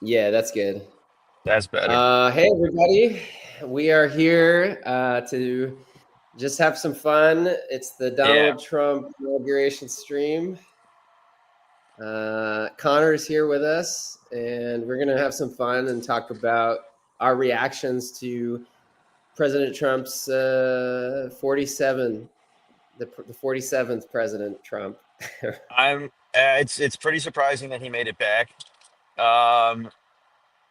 Yeah, that's good. That's better. Hey, everybody. We are here to just have some fun. It's the Yeah. Donald Trump inauguration stream. Connor is here with us, and we're going to have some fun and talk about our reactions to President Trump's 47, the 47th President Trump. I'm it's pretty surprising that he made it back. Um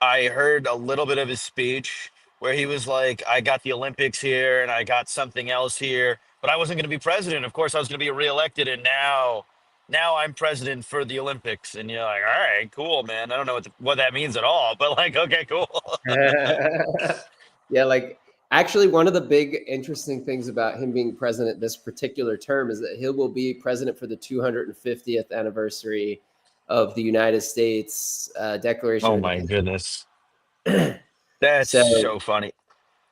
I heard a little bit of his speech where he was like, I got the Olympics here and I got something else here, but I wasn't going to be president. Of course I was going to be reelected, and now I'm president for the Olympics. And you're like, all right, cool, man. I don't know what that means at all, but like, okay, cool. Yeah, like actually, one of the big interesting things about him being president this particular term is that he will be president for the 250th anniversary of the United States Declaration Oh of my Independence. goodness. That's So so funny.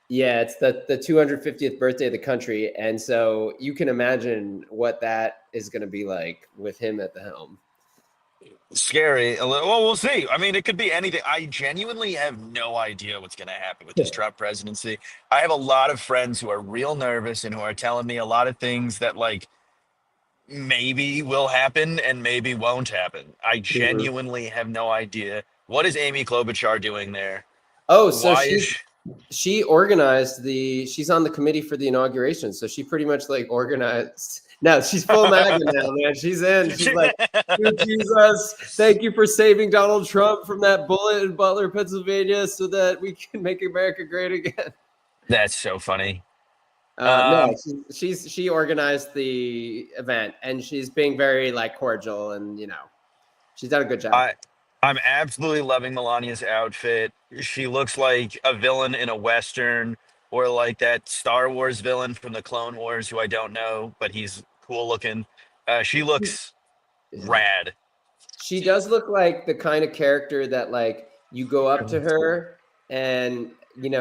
yeah, it's the 250th birthday of the country, and so you can imagine what that is going to be like with him at the helm. Scary. A little, well, we'll see. I mean, it could be anything. I genuinely have no idea what's going to happen with this Trump presidency. I have a lot of friends who are real nervous and who are telling me a lot of things that like maybe will happen and maybe won't happen. I Mhm. genuinely have no idea. What is Amy Klobuchar doing there? Oh, so Why is she? she organized she's on the committee for the inauguration, so she pretty much like organized. No, she's full MAGA now, man. She's in. She's like, "Dear Jesus, thank you for saving Donald Trump from that bullet in Butler, Pennsylvania, so that we can make America great again." That's so funny. No, Um, she organized the event, and she's being very like cordial, and she's done a good job. I I'm absolutely loving Melania's outfit. She looks like a villain in a western, or like that Star Wars villain from the Clone Wars who I don't know, but he's cool looking. She looks Yeah. rad. She does look like the kind of character that like you go up to her and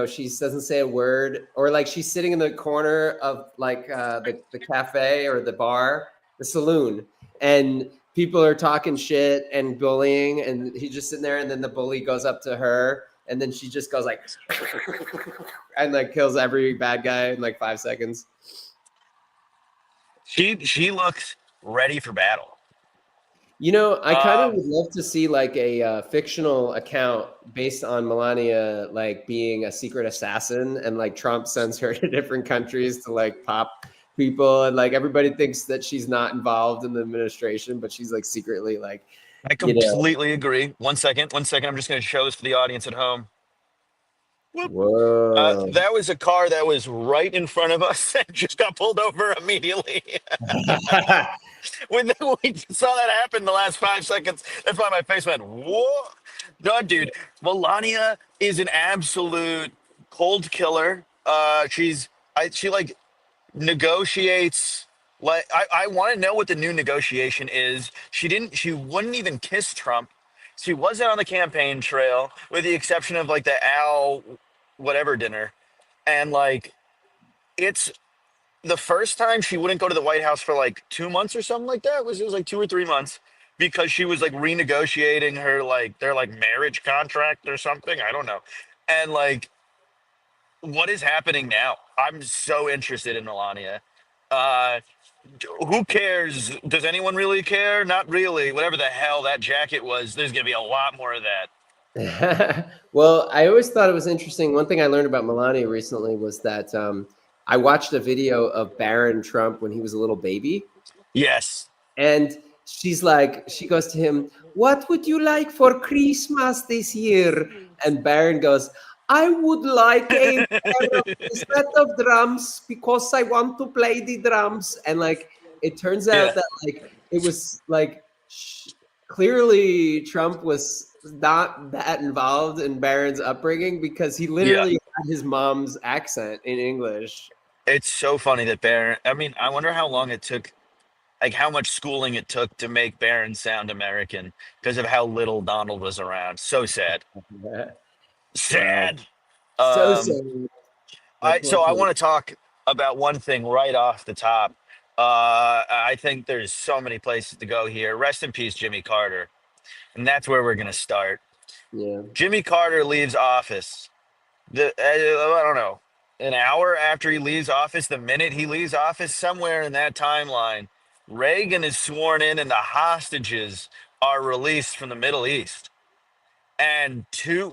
she doesn't say a word, or like she's sitting in the corner of like the cafe or the bar, the saloon, and people are talking shit and bullying, and he's just sitting there, and then the bully goes up to her, and then she just goes like and like kills every bad guy in like 5 seconds. She looks ready for battle. I kind of Um, would love to see like a fictional account based on Melania like being a secret assassin, and like Trump sends her to different countries to like pop people, and like everybody thinks that she's not involved in the administration, but she's like secretly like, I you know, completely agree. One second. I'm just going to show this for the audience at home. Whoop. whoa. That was a car that was right in front of us and just got pulled over immediately. When we saw that happen the last 5 seconds, that's why my face went, whoa. No, dude, Melania is an absolute cold killer. She like negotiates. Like, I want to know what the new negotiation is. She wouldn't even kiss Trump. She wasn't on the campaign trail, with the exception of like the Al whatever dinner. And like, it's the first time she wouldn't go to the White House for like 2 months or something like that. It was like 2 or 3 months because she was like renegotiating her like their like marriage contract or something. I don't know. And like, what is happening now? I'm so interested in Melania. Uh, who cares? Does anyone really care? Not really. Whatever the hell that jacket was, there's gonna be a lot more of that. Well, I always thought it was interesting. One thing I learned about Melania recently was that I watched a video of Barron Trump when he was a little baby. Yes. And she goes to him, "What would you like for Christmas this year?" And Baron goes, "I would like a set of drums because I want to play the drums." And like, it turns out Yeah. that like, it was like, clearly Trump was not that involved in Barron's upbringing, because he Yeah. literally had his mom's accent in English. It's so funny that Baron. I mean, I wonder how long it took, like how much schooling it took to make Baron sound American because of how little Donald was around. So sad. Wow. Sad. So Um, sad. I Unfortunately. want to talk about one thing right off the top. I think there's so many places to go here. Rest in peace, Jimmy Carter, and that's where we're gonna start. Yeah. Jimmy Carter leaves office. I don't know, an hour after he leaves office, the minute he leaves office, somewhere in that timeline, Reagan is sworn in and the hostages are released from the Middle East. And a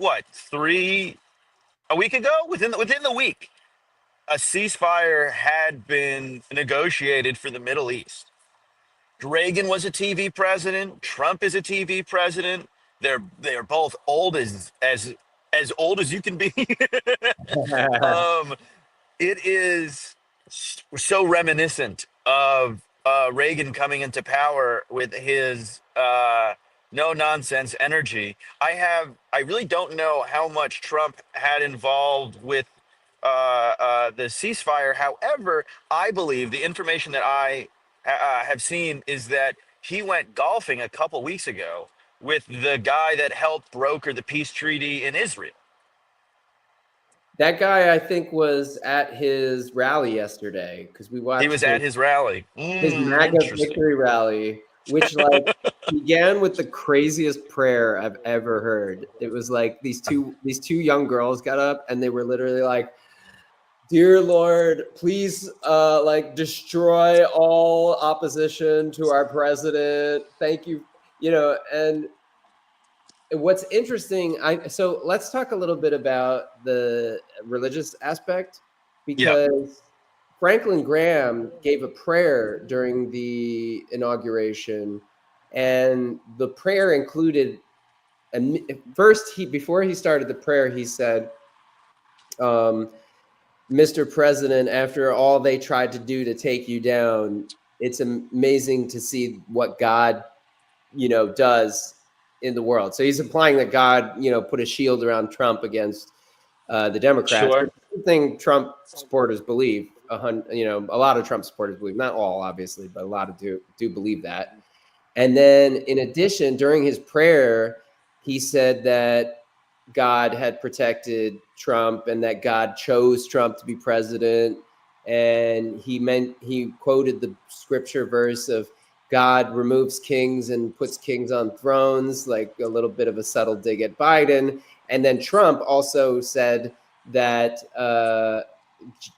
week ago, within the week, a ceasefire had been negotiated for the Middle East. Reagan was a TV president. Trump is a TV president. They're both old as old as you can be. um, it is so reminiscent of Reagan coming into power with his no nonsense energy. I really don't know how much Trump had involved with the ceasefire. However, I believe the information that I have seen is that he went golfing a couple weeks ago with the guy that helped broker the peace treaty in Israel. That guy, I think, was at his rally yesterday because we He watched was at his rally. his MAGA Interesting. victory rally, which like began with the craziest prayer I've ever heard. It was like these two young girls got up and they were literally like, "Dear Lord, please like destroy all opposition to our president. Thank you." You know, and what's interesting, so let's talk a little bit about the religious aspect Yeah, because Franklin Graham gave a prayer during the inauguration, and the prayer included. And first, before he started the prayer, he said, "Mr. President, after all they tried to do to take you down, it's amazing to see what God does in the world." So he's implying that God, put a shield around Trump against the Democrats, sure. which is something Trump supporters believe. A lot of Trump supporters believe, not all, obviously, but a lot of do believe that. And then, in addition, during his prayer, he said that God had protected Trump and that God chose Trump to be president. And he quoted the scripture verse of God removes kings and puts kings on thrones, like a little bit of a subtle dig at Biden. And then Trump also said that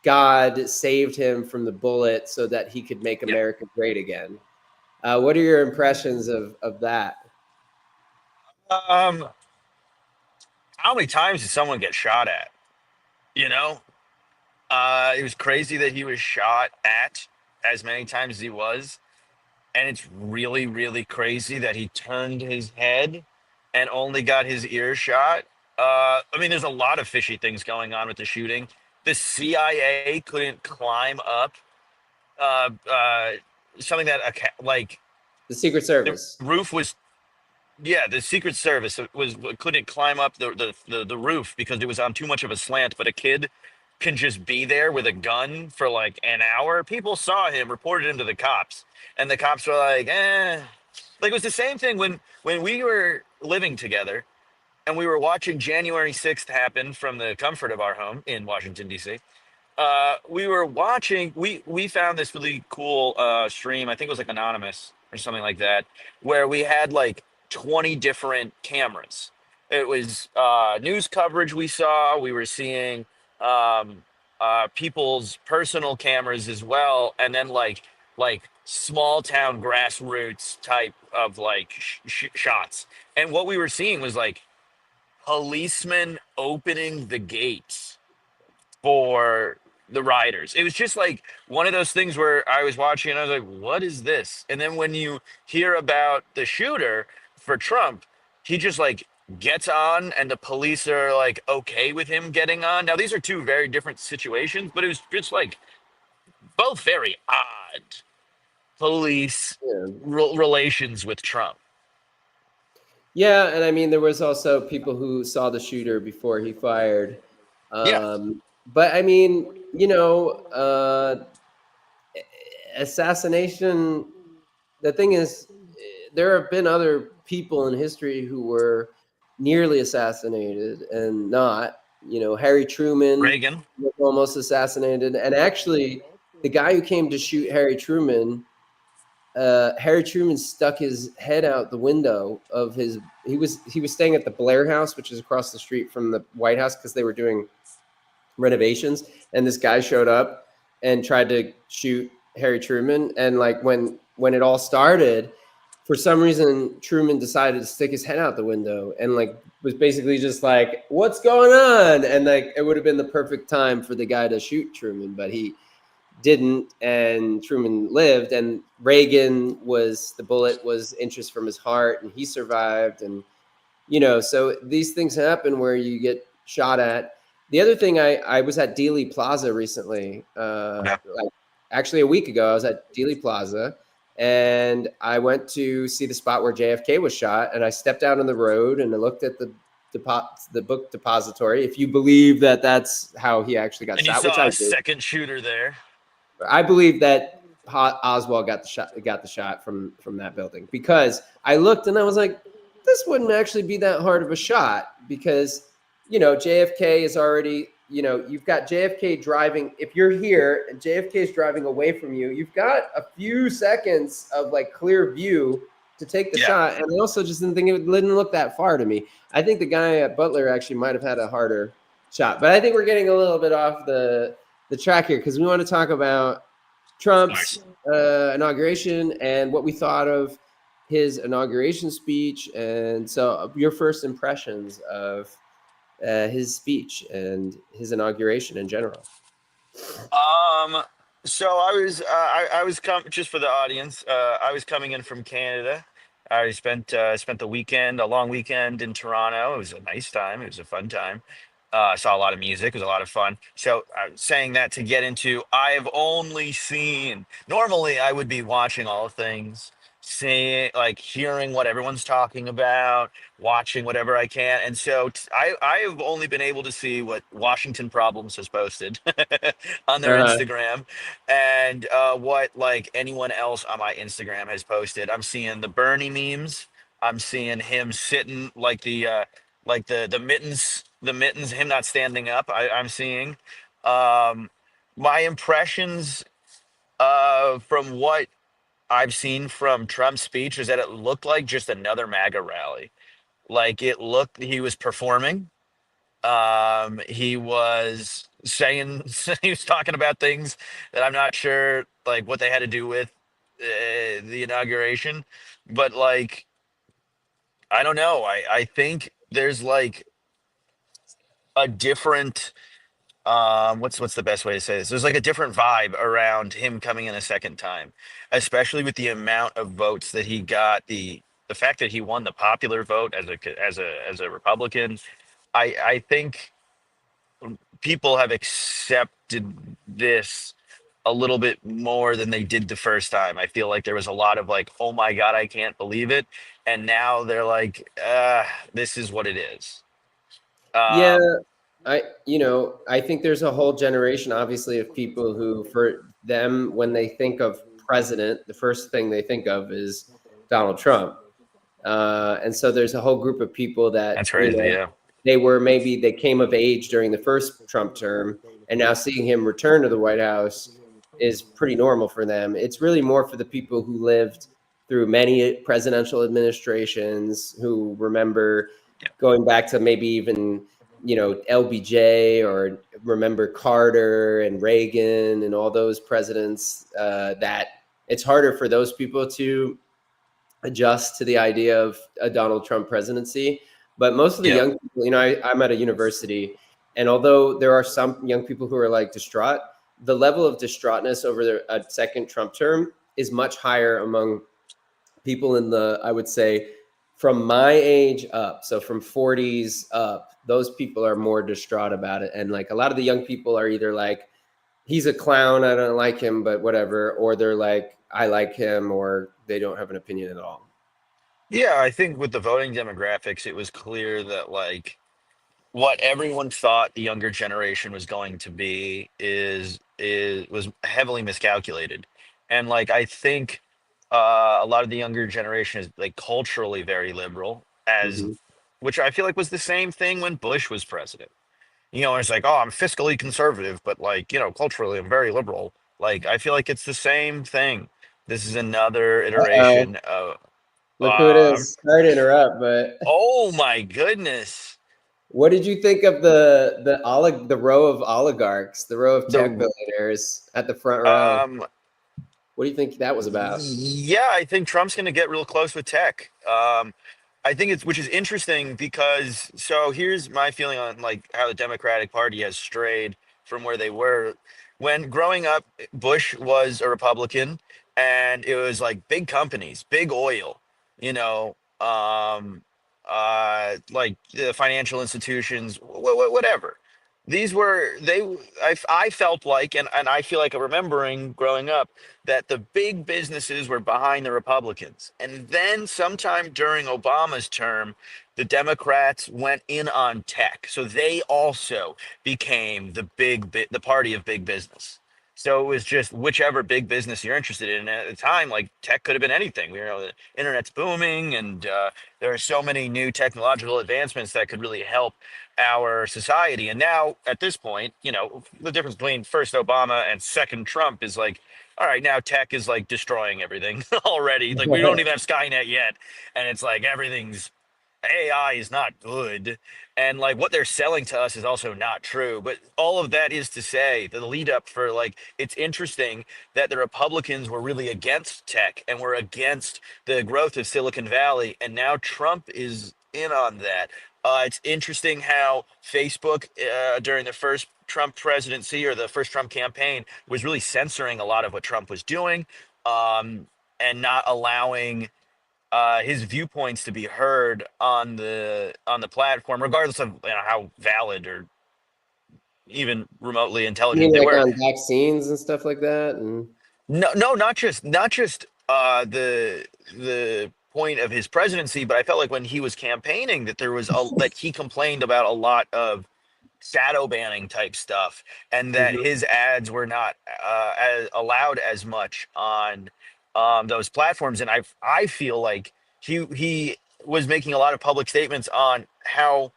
God saved him from the bullet so that he could make Yeah. America great again. What are your impressions of that? Um, how many times did someone get shot at? You know, it was crazy that he was shot at as many times as he was, and it's really, really crazy that he turned his head and only got his ear shot. I mean, there's a lot of fishy things going on with the shooting. The CIA couldn't climb up uh, uh, something that like The Secret the Service. roof was. Yeah, the Secret Service was couldn't climb up the roof because it was on too much of a slant. But a kid can just be there with a gun for like an hour. People saw him, reported him to the cops, and the cops were like, "Eh." Like it was the same thing when we were living together and we were watching January 6th happen from the comfort of our home in Washington D.C. We were watching. We found this really cool stream. I think it was like Anonymous or something like that, where we had like 20 different cameras. It was news coverage we saw. We were seeing um, people's personal cameras as well, and then like small town grassroots type of like shots. And what we were seeing was like policemen opening the gates for the riders. It was just like one of those things where I was watching and I was like, what is this? And then when you hear about the shooter for Trump, he just like gets on and the police are like okay with him getting on. Now, these are two very different situations, but it was just like both very odd police Yeah. relations with Trump. Yeah, and I mean there was also people who saw the shooter before he fired. Yeah. But I mean, assassination. The thing is, there have been other people in history who were nearly assassinated and not. Harry Truman Reagan. was almost assassinated, and actually, the guy who came to shoot Harry Truman Harry Truman stuck his head out the window of his. He was staying at the Blair House, which is across the street from the White House, because they were doing renovations, and this guy showed up and tried to shoot Harry Truman. And like when it all started, for some reason Truman decided to stick his head out the window and like was basically just like, "What's going on?" And like it would have been the perfect time for the guy to shoot Truman, but he didn't, and Truman lived. And Reagan was the bullet was inches from his heart, and he survived. And so these things happen where you get shot at. The other thing, I was at Dealey Plaza recently. Yeah. Like actually a week ago, I was at Dealey Plaza, and I went to see the spot where JFK was shot. And I stepped out on the road and I looked at the book depository, if you believe that that's how he actually got And you shot, which saw I a do. second shooter there. I believe that Oswald got the shot from that building, because I looked and I was like, this wouldn't actually be that hard of a shot, because JFK is already, you've got JFK driving. If you're here and JFK is driving away from you, you've got a few seconds of like clear view to take the Yeah. shot. And I also just didn't think it didn't look that far to me. I think the guy at Butler actually might have had a harder shot, but I think we're getting a little bit off the track here, because we want to talk about Trump's inauguration and what we thought of his inauguration speech. And so your first impressions of his speech and his inauguration in general. Um. So I was just for the audience. I was coming in from Canada. I spent the weekend, a long weekend in Toronto. It was a nice time. It was a fun time. I saw a lot of music. It was a lot of fun. So I was saying that to get into, I've only seen. Normally, I would be watching all things, seeing, like, hearing what everyone's talking about, watching whatever I can. And so I have only been able to see what Washington Problems has posted on their Uh-huh. Instagram, and what like anyone else on my Instagram has posted. I'm seeing the Bernie memes. I'm seeing him sitting like the mittens, him not standing up. I'm seeing um, my impressions from what I've seen from Trump's speech is that it looked like just another MAGA rally. Like it looked, he was performing. He was saying, he was talking about things that I'm not sure like what they had to do with the inauguration, but like I don't know. I think there's like a different what's the best way to say this? There's like a different vibe around him coming in a second time, especially with the amount of votes that he got, the fact that he won the popular vote as a Republican. I think people have accepted this a little bit more than they did the first time. I feel like there was a lot of like, oh my God, I can't believe it. And now they're like, this is what it is. Yeah, Um, I think there's a whole generation, obviously, of people who, for them, when they think of president, the first thing they think of is Donald Trump. And so there's a whole group of people that, that's crazy. Yeah. they came of age during the first Trump term, and now seeing him return to the White House is pretty normal for them. It's really more for the people who lived through many presidential administrations, who remember going back to maybe even, LBJ, or remember Carter and Reagan and all those presidents, that it's harder for those people to adjust to the idea of a Donald Trump presidency. But most of the Yeah. young people, I'm at a university, and although there are some young people who are like distraught, the level of distraughtness over a second Trump term is much higher among people in the, I would say, from my age up. So from 40s up, those people are more distraught about it. And like a lot of the young people are either like, he's a clown, I don't like him, but whatever, or they're like, I like him, or they don't have an opinion at all. Yeah. I think with the voting demographics, it was clear that like what everyone thought the younger generation was going to be is was heavily miscalculated. And like I think a lot of the younger generation is like culturally very liberal, as Hmm. which I feel like was the same thing when Bush was president. It's like, oh, I'm fiscally conservative, but like, culturally I'm very liberal. Like I feel like it's the same thing This is another Uh-oh. iteration of. Look who it Um, is. Sorry to interrupt, but oh my goodness. what did you think of the row of oligarchs, the row of tech The billionaires at the front row? um, What do you think that was about? yeah, I think Trump's going to get real close with tech. I think which is interesting because so here's my feeling on like how the Democratic Party has strayed from where they were when growing up. Bush was a Republican, and it was like big companies, big oil, you know, like the financial institutions, whatever. These were they. I felt like, and I feel like remembering growing up that the big businesses were behind the Republicans. And then sometime during Obama's term, the Democrats went in on tech. So they also became the party of big business. So it was just whichever big business you're interested in. And at the time, like tech could have been anything. You know, the internet's booming, and there are so many new technological advancements that could really help our society. And now, at this point, you know, the difference between first Obama and second Trump is like, all right, now tech is like destroying everything already. Like we don't even have Skynet yet, and it's like everything's AI is not good, and like what they're selling to us is also not true. But all of that is to say, the lead up for like it's interesting that the Republicans were really against tech and were against the growth of Silicon Valley, and now Trump is in on that. It's interesting how Facebook during the first Trump presidency or the first Trump campaign was really censoring a lot of what Trump was doing, and not allowing his viewpoints to be heard on the platform, regardless of how valid or even remotely You intelligent mean they like were. on vaccines and stuff like that? And No, no, not just the point of his presidency, but I felt like when he was campaigning that there was that he complained about a lot of shadow banning type stuff, and that Mhm. his ads were not allowed as much on those platforms. And I feel like he was making a lot of public statements on how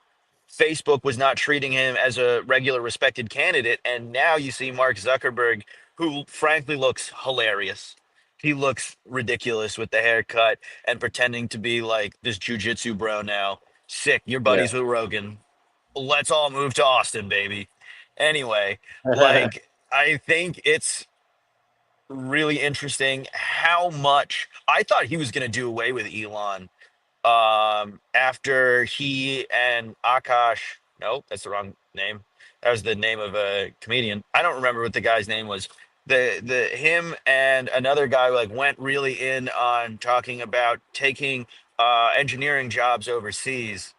Facebook was not treating him as a regular respected candidate. And now you see Mark Zuckerberg, who frankly looks hilarious. He looks ridiculous with the haircut and pretending to be like this jujitsu bro now. Sick. Your Yeah. buddies with Rogan. Let's all move to Austin, baby. Anyway, like I think it's really interesting how much I thought he was going to do away with Elon after he and Akash. No, that's the wrong name. That was the name of a comedian. I don't remember what the guy's name was. The him and another guy like went really in on talking about taking engineering jobs overseas,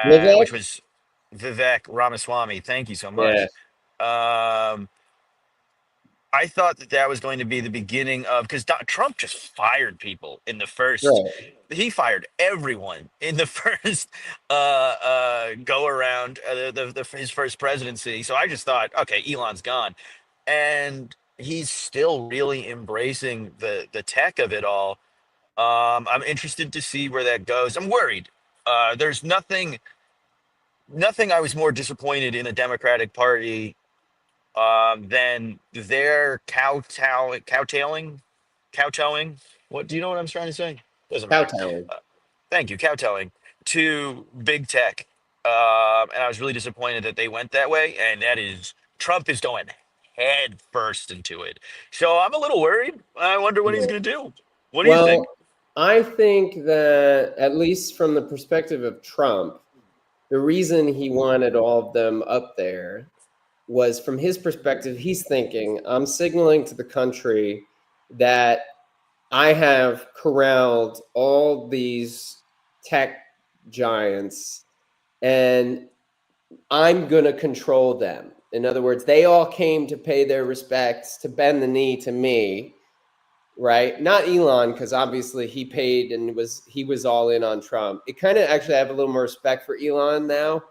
Vivek? which was Vivek Ramaswamy. Thank you so Yeah. much. Um, I thought that that was going to be the beginning of because Trump just fired people in the first. Right. He fired everyone in the first go around his first presidency. So I just thought, okay, Elon's gone, and he's still really embracing the tech of it all. I'm interested to see where that goes. I'm worried. There's nothing I was more disappointed in the Democratic Party than their kowtowing. What do you know what I'm trying to say? Doesn't matter. Kowtowing. Uh, Thank you, kowtowing to big tech. And I was really disappointed that they went that way. And that is Trump is going head first into it. So I'm a little worried. I wonder what he's Yeah. going to do. What do you think? Well, I think that at least from the perspective of Trump, the reason he wanted all of them up there was from his perspective, he's thinking, I'm signaling to the country that I have corralled all these tech giants and I'm going to control them. In other words, they all came to pay their respects, to bend the knee to me, right? Not Elon, because obviously he was all in on Trump. It kind of actually I have a little more respect for Elon now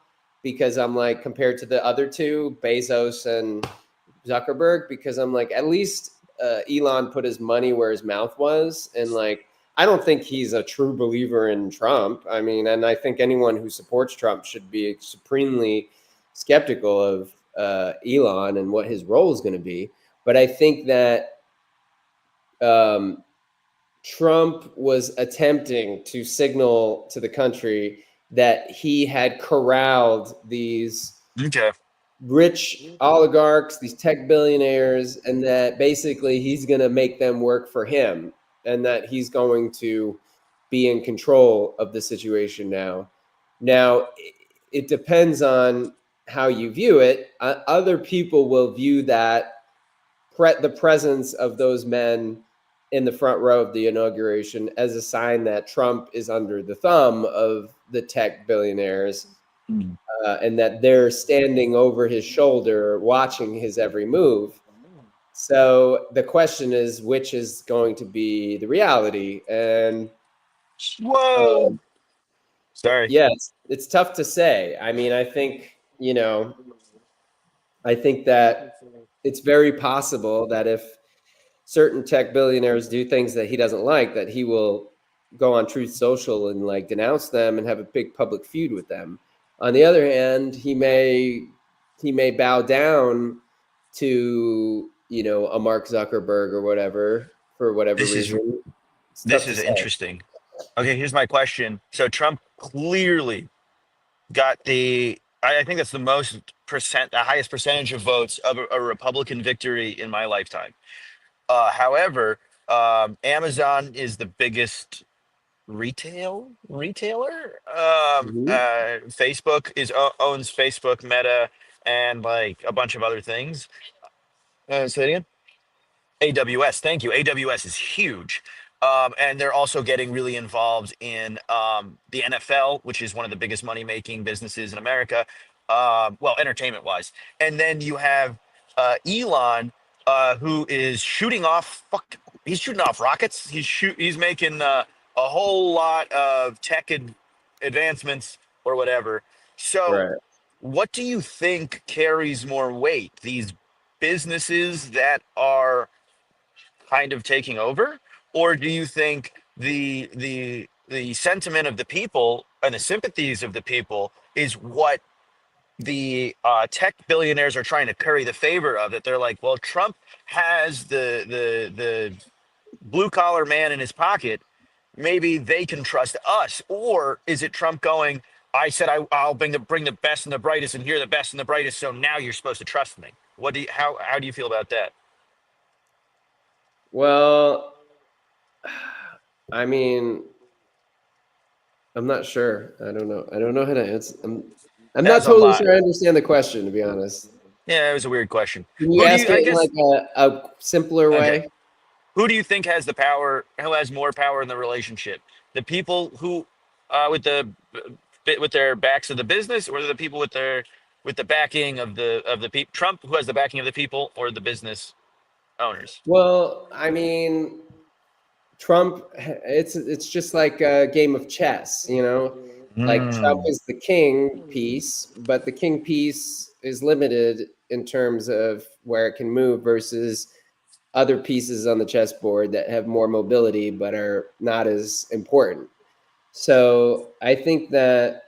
because I'm like compared to the other two, Bezos and Zuckerberg, because I'm like at least Elon put his money where his mouth was, and like I don't think he's a true believer in Trump. I mean, and I think anyone who supports Trump should be supremely skeptical of Elon and what his role is going to be. But I think that um, Trump was attempting to signal to the country that he had corralled these Okay. rich oligarchs, these tech billionaires, and that basically he's going to make them work for him and that he's going to be in control of the situation now. Now, it depends on how you view it. Other people will view that the presence of those men in the front row of the inauguration as a sign that Trump is under the thumb of the tech billionaires, Mm. and that they're standing over his shoulder watching his every move. So the question is, which is going to be the reality? And Whoa. um, Sorry. yeah, it's tough to say. I mean, I think, I think that it's very possible that if certain tech billionaires do things that he doesn't like, that he will go on Truth Social and like denounce them and have a big public feud with them. On the other hand, he may bow down to a Mark Zuckerberg or whatever for whatever This is reason. It's this tough to is say. interesting. Okay, here's my question. So Trump clearly got I think that's the the highest percentage of votes of a Republican victory in my lifetime. However, Amazon is the biggest retailer. Mhm. Facebook owns Facebook, Meta, and like a bunch of other things. Say it again. AWS, thank you. AWS is huge. And they're also getting really involved in the NFL, which is one of the biggest money making businesses in America, well, entertainment wise. And then you have Elon, who is he's shooting off rockets. He's making a whole lot of advancements or whatever. So, Right. what do you think carries more weight? These businesses that are kind of taking over, or do you think the sentiment of the people and the sympathies of the people is what the tech billionaires are trying to curry the favor of? That they're like, well, Trump has the blue collar man in his pocket. Maybe they can trust us, or is it Trump going? I said I'll bring the best and the brightest, and here are the best and the brightest. So now you're supposed to trust me. What do you how do you feel about that? Well, I mean, I'm not sure. I don't know. I don't know how to answer. I'm That not was a totally lot. sure I understand the question, to be honest. Yeah, it was a weird question. Can you Who do ask you? it I in like guess. a simpler Okay. way? Who do you think has the power? Who has more power in the relationship? The people who, with their backs of the business, or the people with the backing of the people? Trump, who has the backing of the people, or the business owners? Well, I mean, Trump, it's just like a game of chess. Like Trump Mm. is the king piece, but the king piece is limited in terms of where it can move versus other pieces on the chessboard that have more mobility but are not as important. So I think that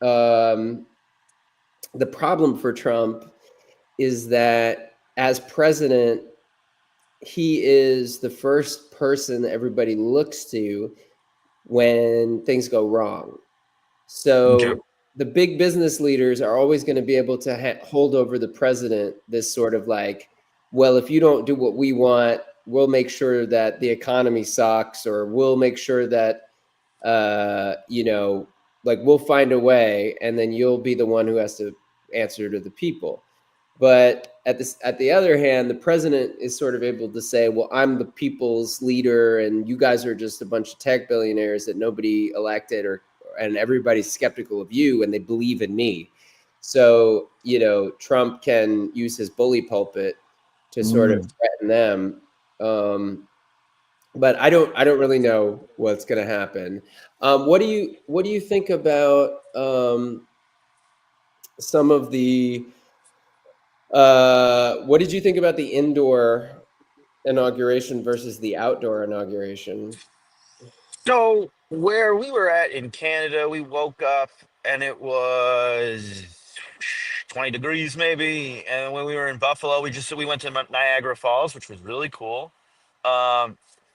um, the problem for Trump is that as president, he is the first person that everybody looks to when things go wrong. Okay. So the big business leaders are always going to be able to hold over the president this sort of like, well, if you don't do what we want, we'll make sure that the economy sucks, or we'll make sure that, like we'll find a way, and then you'll be the one who has to answer to the people. But at the other hand, the president is sort of able to say, "Well, I'm the people's leader, and you guys are just a bunch of tech billionaires that nobody elected, or and everybody's skeptical of you, and they believe in me." So Trump can use his bully pulpit to sort of Mm. threaten them. But I don't really know what's going to happen. What do you think about some of the what did you think about the indoor inauguration versus the outdoor inauguration? So where we were at in Canada, we woke up and it was 20 degrees maybe. And when we were in Buffalo, we went to Niagara Falls, which was really cool.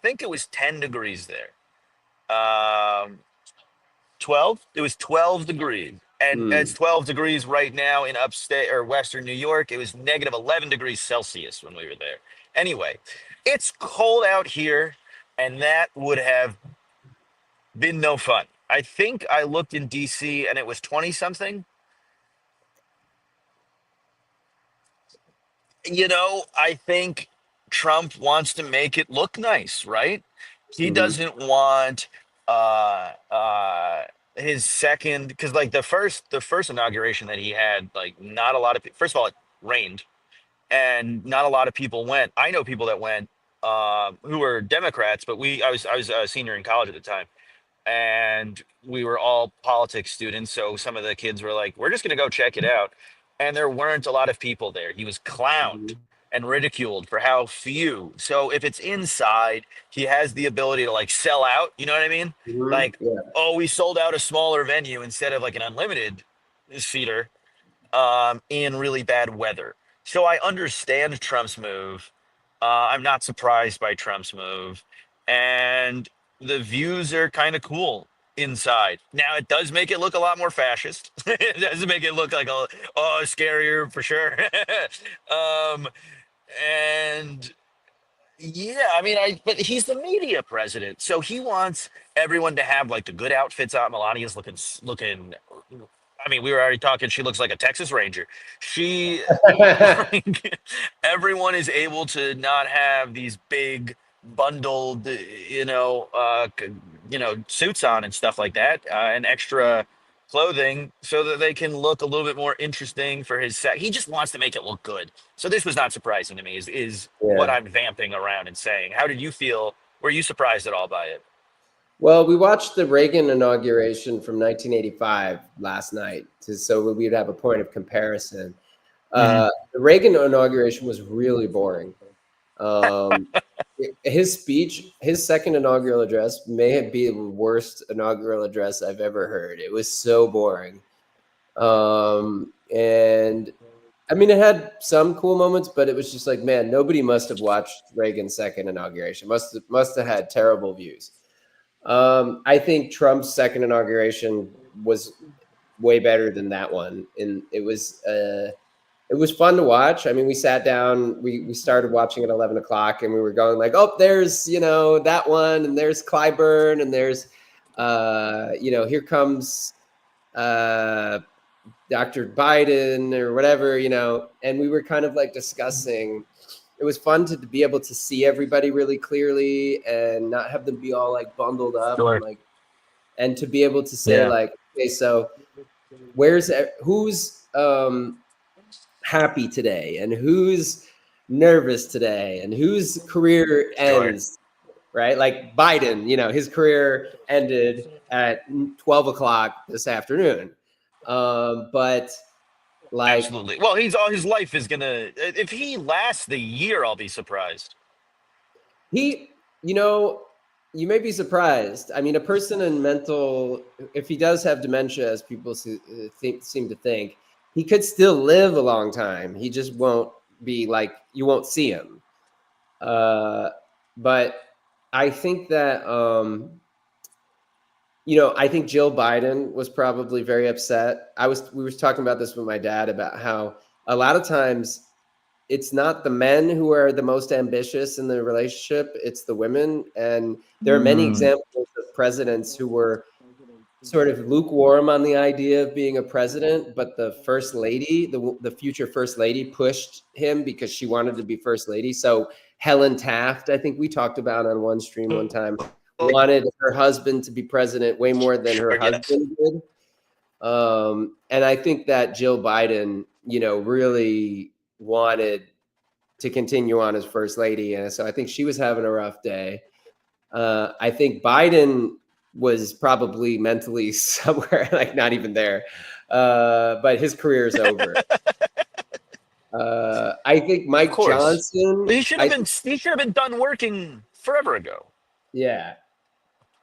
think it was 10 degrees there. 12. It was 12 degrees. And it's 12 degrees right now in upstate or Western New York. It was negative 11 degrees Celsius when we were there. Anyway, it's cold out here, and that would have been no fun. I think I looked in DC and it was 20 something. I think Trump wants to make it look nice, right? He Mhm. doesn't want uh uh his second, because like the first inauguration that he had, like not a lot of first of all, it rained and not a lot of people went. I know people that went, who were Democrats, but I was a senior in college at the time, and we were all politics students. So some of the kids were like, "We're just going to go check it out," and there weren't a lot of people there. He was clowned Mhm. and ridiculed for how few. So if it's inside, he has the ability to like sell out. You know what I mean? Mhm. Like, Yeah. oh, we sold out a smaller venue instead of like an unlimited seater, in really bad weather. So I understand Trump's move. I'm not surprised by Trump's move. And the views are kind of cool inside. Now, it does make it look a lot more fascist. It does make it look like scarier for sure. um, and yeah, I mean, but he's the media president, so he wants everyone to have like the good outfits on. Melania's looking. I mean, we were already talking. She looks like a Texas Ranger. She, like, everyone is able to not have these big bundled, suits on and stuff like that, and extra clothing, so that they can look a little bit more interesting for his set. He just wants to make it look good. So this was not surprising to me. Is what Yeah. I'm vamping around and saying. How did you feel? Were you surprised at all by it? Well, we watched the Reagan inauguration from 1985 last night, so we'd have a point of comparison. Hmm. The Reagan inauguration was really boring. Um, his speech, his second inaugural address, may have been the worst inaugural address I've ever heard. It was so boring. And I mean, it had some cool moments, but it was just like, man, nobody must have watched Reagan's second inauguration. Must have had terrible views. I think Trump's second inauguration was way better than that one, and it was fun to watch. I mean, we sat down, we started watching at 11 o'clock, and we were going like, oh, there's that one, and there's Clyburn, and there's here comes uh, Dr. Biden or whatever, and we were kind of like discussing. It was fun to be able to see everybody really clearly and not have them be all like bundled up Sure. and to be able to say Yeah. like, okay, so who's happy today and who's nervous today and whose career Sure. ends, right? Like Biden, his career ended at 12 o'clock this afternoon. But like Absolutely. Well, he's all his life is gonna. If he lasts the year, I'll be surprised. he, you know, you may be surprised. I mean, a person in mental, if he does have dementia, as people seem to think, he could still live a long time. He just won't be like, you won't see him. Uh, but I think that I think Jill Biden was probably very upset. We were talking about this with my dad about how a lot of times it's not the men who are the most ambitious in the relationship, it's the women. And there are many Mm, examples of presidents who were sort of lukewarm on the idea of being a president, but the first lady, the future first lady, pushed him because she wanted to be first lady. So Helen Taft, I think we talked about on one stream one time, wanted her husband to be president way more than her sure. Yes. husband did. And I think that Jill Biden, really wanted to continue on as first lady, and so I think she was having a rough day. I think Biden was probably mentally somewhere like not even there, but his career is over. I think Of Mike course. Johnson. He should have been. He should have been done working forever ago. Yeah,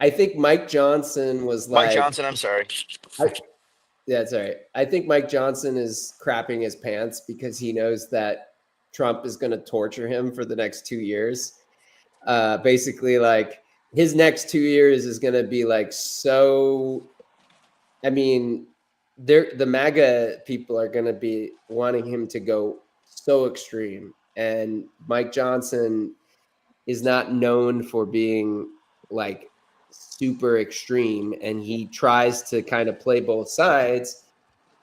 I think Mike Johnson was Mike like, Johnson. I'm sorry. I, yeah, that's all right. I think Mike Johnson is crapping his pants because he knows that Trump is going to torture him for the next 2 years. Basically, like his next 2 years is going to be like so. I mean, the MAGA people are going to be wanting him to go so extreme, and Mike Johnson is not known for being like super extreme, and he tries to kind of play both sides.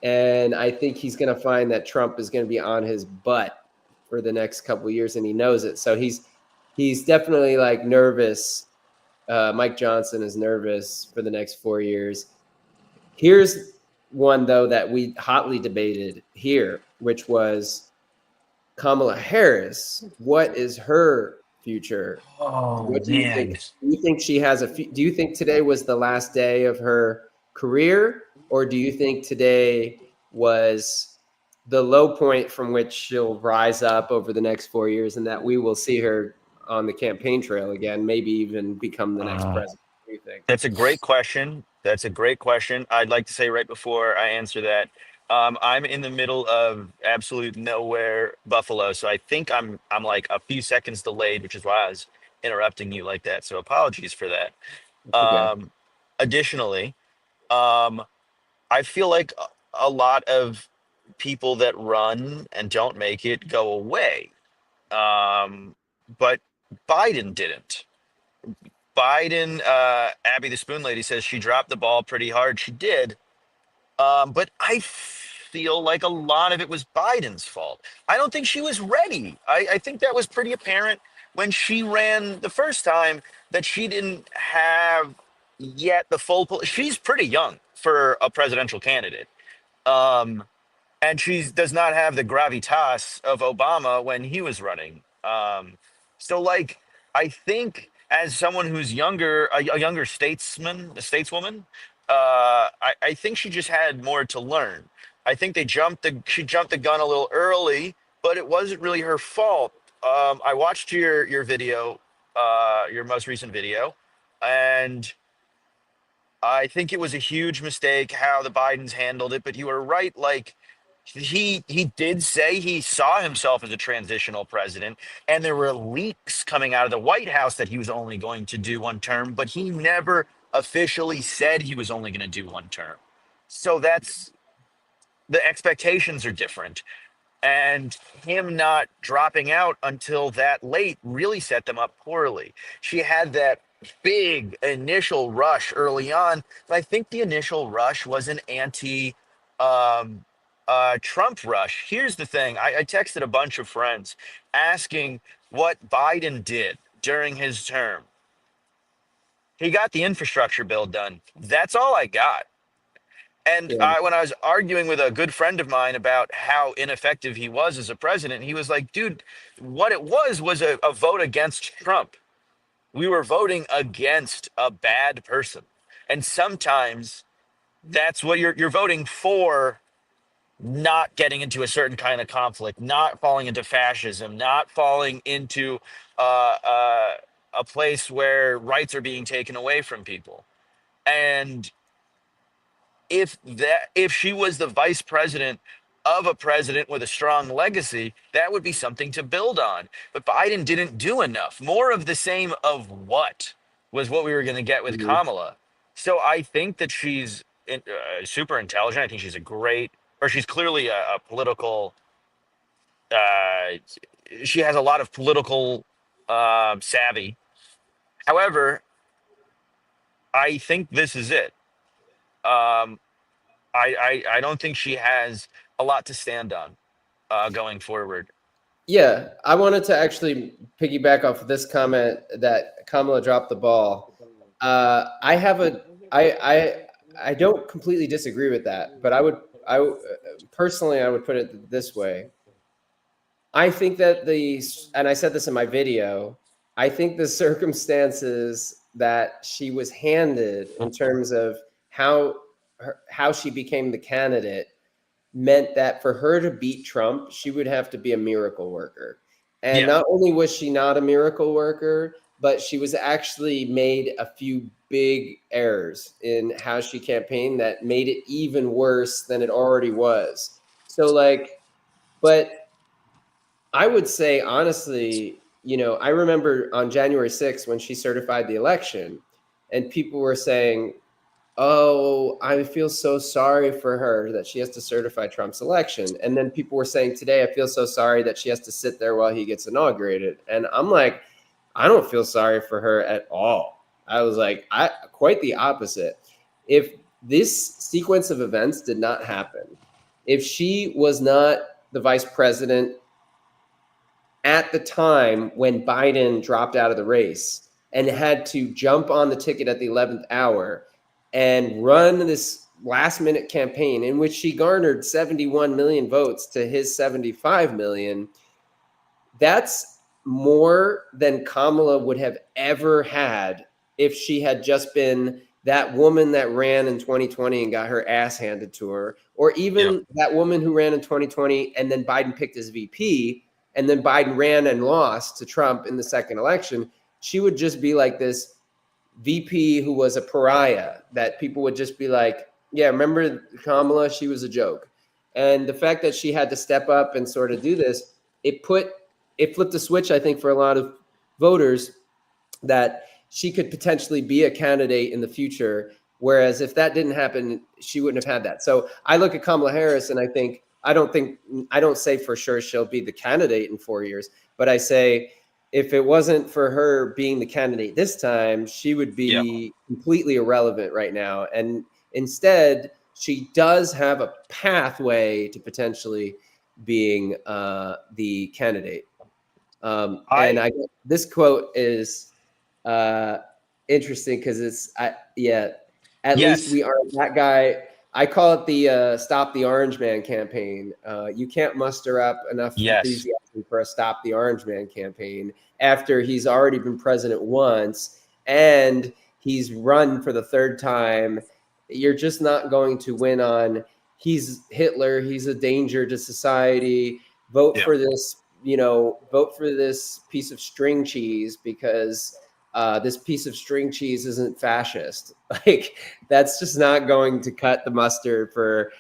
And I think he's going to find that Trump is going to be on his butt for the next couple of years, and he knows it. So he's definitely like nervous. Mike Johnson is nervous for the next 4 years. Here's one though that we hotly debated here, which was Kamala Harris. What is her future? Oh What do you think? man. Do you think she has do you think today was the last day of her career, or do you think today was the low point from which she'll rise up over the next 4 years, and that we will see her on the campaign trail again, maybe even become the next Uh, president? What do you think? That's a great question. That's a great question. I'd like to say right before I answer that, I'm in the middle of absolute nowhere, Buffalo. So I think I'm like a few seconds delayed, which is why I was interrupting you like that. So apologies for that. That's okay. Additionally, um, I feel like a lot of people that run and don't make it go away. But Biden didn't. Biden, Abby the Spoon Lady says she dropped the ball pretty hard. She did. But I feel like a lot of it was Biden's fault. I don't think she was ready. I think that was pretty apparent when she ran the first time that she didn't have yet the full. She's pretty young for a presidential candidate. Um, and she does not have the gravitas of Obama when he was running. So, like, I think as someone who's younger, a younger statesman, a stateswoman, I think she just had more to learn. I think she jumped the gun a little early, but it wasn't really her fault. I watched your video, your most recent video, and I think it was a huge mistake how the Bidens handled it, but you were right. Like he did say he saw himself as a transitional president, and there were leaks coming out of the White House that he was only going to do one term, but he never officially said he was only going to do one term. So that's the expectations are different, and him not dropping out until that late really set them up poorly. She had that big initial rush early on, but I think the initial rush was an anti um, Trump rush. Here's the thing: I texted a bunch of friends asking what Biden did during his term. He got the infrastructure bill done. That's all I got. And Yeah. when I was arguing with a good friend of mine about how ineffective he was as a president, he was like, dude, what it was a vote against Trump. We were voting against a bad person. And sometimes that's what you're voting for, not getting into a certain kind of conflict, not falling into fascism, not falling into uh, uh, a place where rights are being taken away from people. And if she was the vice president of a president with a strong legacy, that would be something to build on. But Biden didn't do enough. More of the same of what was what we were going to get with Mhm. Kamala. So I think that she's super intelligent. I think she's she's clearly a political. Uh, she has a lot of political savvy. However, I think this is it. Um, I don't think she has a lot to stand on going forward. Yeah, I wanted to actually piggyback off of this comment that Kamala dropped the ball. I have a, I don't completely disagree with that, but personally, I would put it this way. I think that and I said this in my video, I think the circumstances that she was handed in terms of how she became the candidate meant that for her to beat Trump, she would have to be a miracle worker. And Yeah, not only was she not a miracle worker, but she was actually made a few big errors in how she campaigned that made it even worse than it already was. So, like, but I would say honestly, I remember on January 6th when she certified the election, and people were saying, "Oh, I feel so sorry for her that she has to certify Trump's election." And then people were saying today, "I feel so sorry that she has to sit there while he gets inaugurated." And I'm like, I don't feel sorry for her at all. I was like, I quite the opposite. If this sequence of events did not happen, if she was not the vice president at the time when Biden dropped out of the race and had to jump on the ticket at the 11th hour and run this last minute campaign in which she garnered 71 million votes to his 75 million, that's more than Kamala would have ever had if she had just been that woman that ran in 2020 and got her ass handed to her, or Yeah. even that woman who ran in 2020 and then Biden picked as VP and then Biden ran and lost to Trump in the second election. She would just be like this VP who was a pariah that people would just be like, yeah, remember Kamala? She was a joke. And the fact that she had to step up and sort of do this, it put it flipped a switch, I think, for a lot of voters that she could potentially be a candidate in the future. Whereas if that didn't happen, she wouldn't have had that. So I look at Kamala Harris and I don't say for sure she'll be the candidate in 4 years, but I say if it wasn't for her being the candidate this time, she would Yeah. be completely irrelevant right now. And instead, she does have a pathway to potentially being the candidate. And I this quote is uh, interesting because yeah, at least yes. we aren't that guy. I call it the Stop the Orange Man campaign. You can't muster up enough Yes. enthusiasm for a Stop the Orange Man campaign after he's already been president once and he's run for the third time. You're just not going to win on he's Hitler, he's a danger to society. Vote Yeah. for this, vote for this piece of string cheese because this piece of string cheese isn't fascist. Like that's just not going to cut the mustard for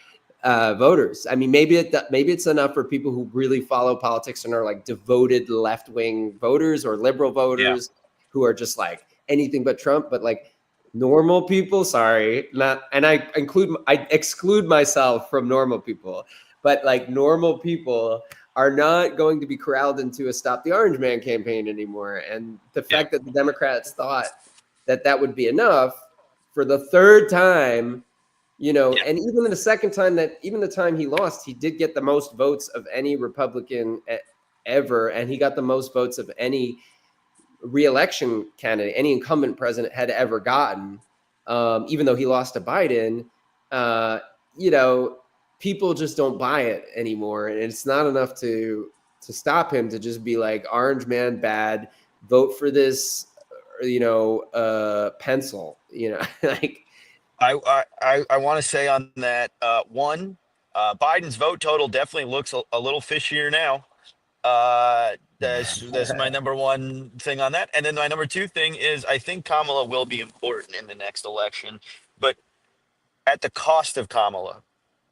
voters. I mean, maybe it's enough for people who really follow politics and are like devoted left wing voters or liberal Yeah. voters who are just like anything but Trump. But like normal people, sorry, not, and I exclude myself from normal people, but like normal people are not going to be corralled into a Stop the Orange Man campaign anymore. And the Yeah. fact that the Democrats thought that that would be enough for the third time, Yeah. and even in the second time even the time he lost, he did get the most votes of any Republican ever. And he got the most votes of any reelection candidate, any incumbent president had ever gotten, even though he lost to Biden. Uh, you know, people just don't buy it anymore, and it's not enough to stop him to just be like Orange Man bad, vote for this, pencil, like I want to say on that one, Biden's vote total definitely looks a little fishier now. That's my number one thing on that. And then my number two thing is I think Kamala will be important in the next election, but at the cost of Kamala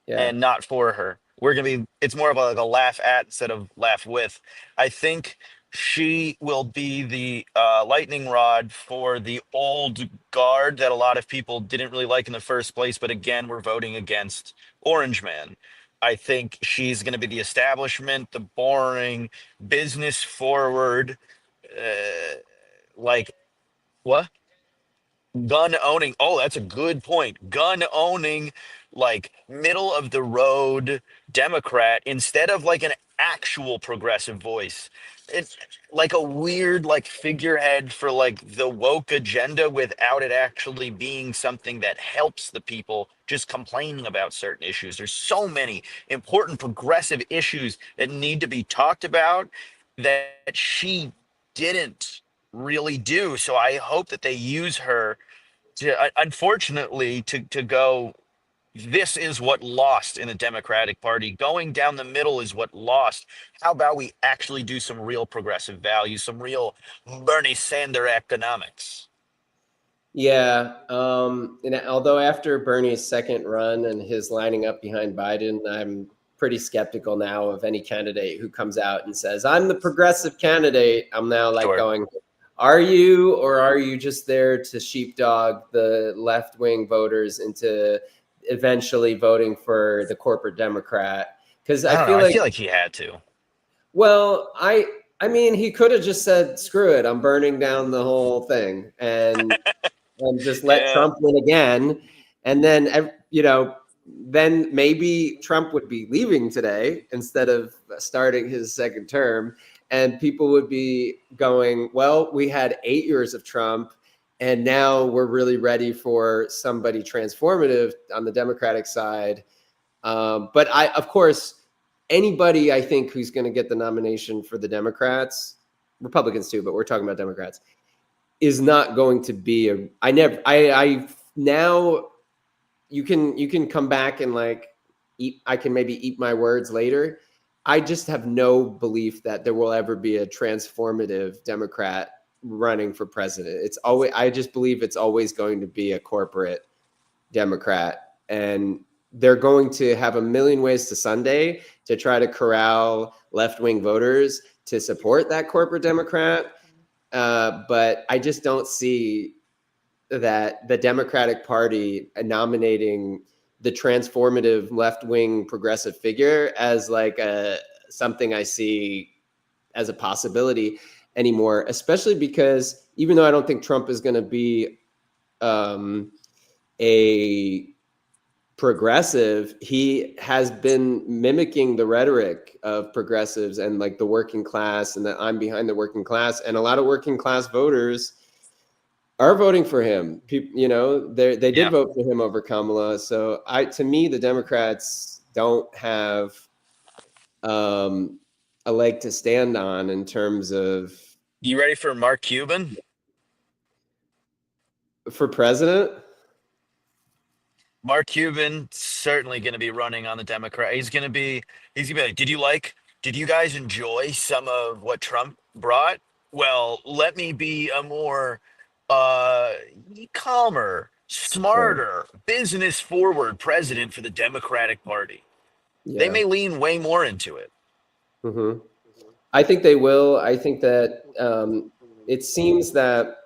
yeah. and not for her. We're gonna be. It's more of like a laugh at instead of laugh with. I think she will be the lightning rod for the old guard that a lot of people didn't really like in the first place, but again, we're voting against Orange Man. I think she's going to be the establishment, the boring, business forward, like what? Gun owning. Oh, that's a good point. Gun owning, like middle of the road Democrat instead of like an actual progressive voice. It's like a weird like figurehead for like the woke agenda without it actually being something that helps the people just complaining about certain issues. There's so many important progressive issues that need to be talked about that she didn't really do. So I hope that they use her unfortunately to go, this is what lost in the Democratic Party. Going down the middle is what lost. How about we actually do some real progressive values, some real Bernie Sanders economics? Yeah. And although after Bernie's second run and his lining up behind Biden, I'm pretty skeptical now of any candidate who comes out and says, I'm the progressive candidate. I'm now like Sure. going, are you, or are you just there to sheepdog the left wing voters into eventually voting for the corporate Democrat? Because I I don't know. feel I like, feel like he had to. well, I mean, he could have just said, screw it, I'm burning down the whole thing and just let Yeah. Trump win again. And then, then maybe Trump would be leaving today instead of starting his second term. And people would be going, well, we had 8 years of Trump, and now we're really ready for somebody transformative on the Democratic side. But of course, anybody I think who's going to get the nomination for the Democrats, Republicans too, but we're talking about Democrats, is not going to be a. I never. I now you can come back and like eat. I can maybe eat my words later. I just have no belief that there will ever be a transformative Democrat running for president. It's always. I just believe it's always going to be a corporate Democrat, and they're going to have a million ways to Sunday to try to corral left-wing voters to support that corporate Democrat. But I just don't see that the Democratic Party nominating the transformative left-wing progressive figure as like a something I see as a possibility anymore. Especially because even though I don't think Trump is going to be um, a progressive, he has been mimicking the rhetoric of progressives and like the working class, and that I'm behind the working class, and a lot of working class voters are voting for him. People, they did Yeah. vote for him over Kamala. So to me, the Democrats don't have um, a leg to stand on in terms of You ready for Mark Cuban? for president. Mark Cuban certainly going to be running on the Democrat. He's gonna be like, did you guys enjoy some of what Trump brought? Well, let me be a more uh calmer, Sure. smarter, business forward president for the Democratic Party. They Yeah. may lean way more into it. hmm I think they will. I think that it seems that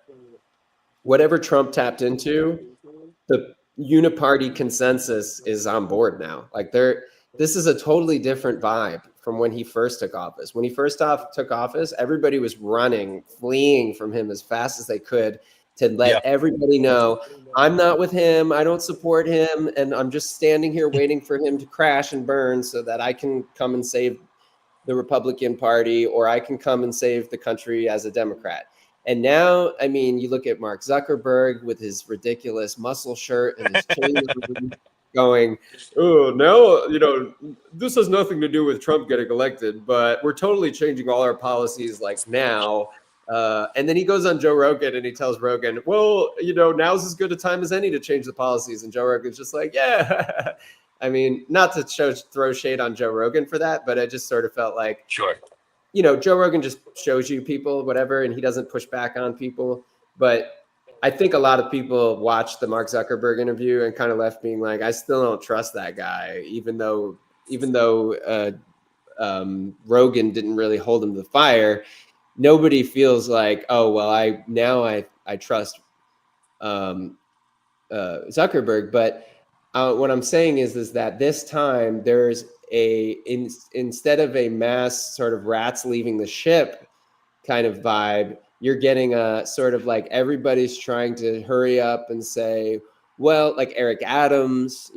whatever Trump tapped into, the uniparty consensus is on board now. Like this is a totally different vibe from when he first took office. When he first took office, everybody was running, fleeing from him as fast as they could to let Yeah, everybody know I'm not with him, I don't support him, and I'm just standing here waiting for him to crash and burn so that I can come and save the Republican Party, or I can come and save the country as a Democrat. And now, I mean, you look at Mark Zuckerberg with his ridiculous muscle shirt and his chain going, oh, now, this has nothing to do with Trump getting elected, but we're totally changing all our policies like now. And then he goes on Joe Rogan and he tells Rogan, well, now's as good a time as any to change the policies. And Joe Rogan's just like, yeah. I mean, not to throw shade on Joe Rogan for that, but I just sort of felt like, sure. Joe Rogan just shows you people, whatever, and he doesn't push back on people. But I think a lot of people watched the Mark Zuckerberg interview and kind of left being like, I still don't trust that guy, even though Rogan didn't really hold him to the fire. Nobody feels like, oh well, I trust um, Zuckerberg. But what I'm saying is that this time there's instead of a mass sort of rats leaving the ship kind of vibe, you're getting a sort of like everybody's trying to hurry up and say, well, like Eric Adams,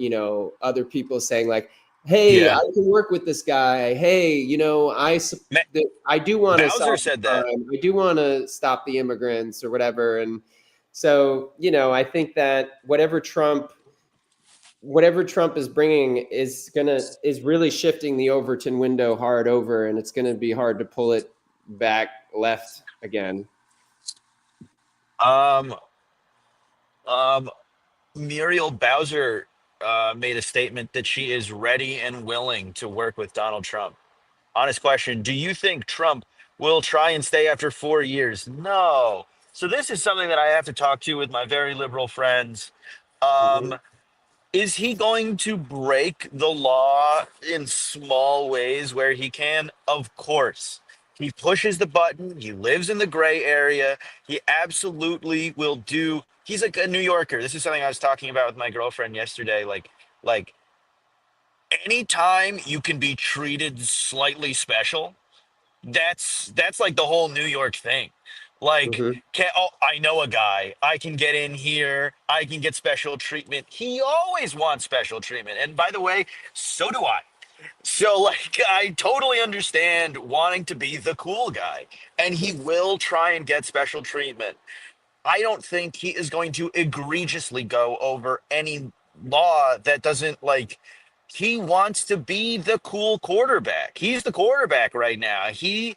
other people saying like, hey, I Yeah. can work with this guy. Hey, Ma- I do want to Bowser solve the said that. crime. I do want to stop the immigrants or whatever. And so, I think that whatever Trump is bringing is really shifting the Overton window hard over, and it's gonna be hard to pull it back left again. Um, um, Muriel Bowser made a statement that she is ready and willing to work with Donald Trump. Honest question. Do you think Trump will try and stay after 4 years? No. So this is something that I have to talk to with my very liberal friends. Mhm. Um, Is he going to break the law in small ways where he can? Of course. He pushes the button. He lives in the gray area. He absolutely will do. He's like a New Yorker. This is something I was talking about with my girlfriend yesterday. Like anytime you can be treated slightly special, that's like the whole New York thing. Like, Hmm. oh, I know a guy. I can get in here. I can get special treatment. He always wants special treatment. And by the way, so do I. So, like, I totally understand wanting to be the cool guy. And he will try and get special treatment. I don't think he is going to egregiously go over any law that doesn't like. He wants to be the cool quarterback. He's the quarterback right now. He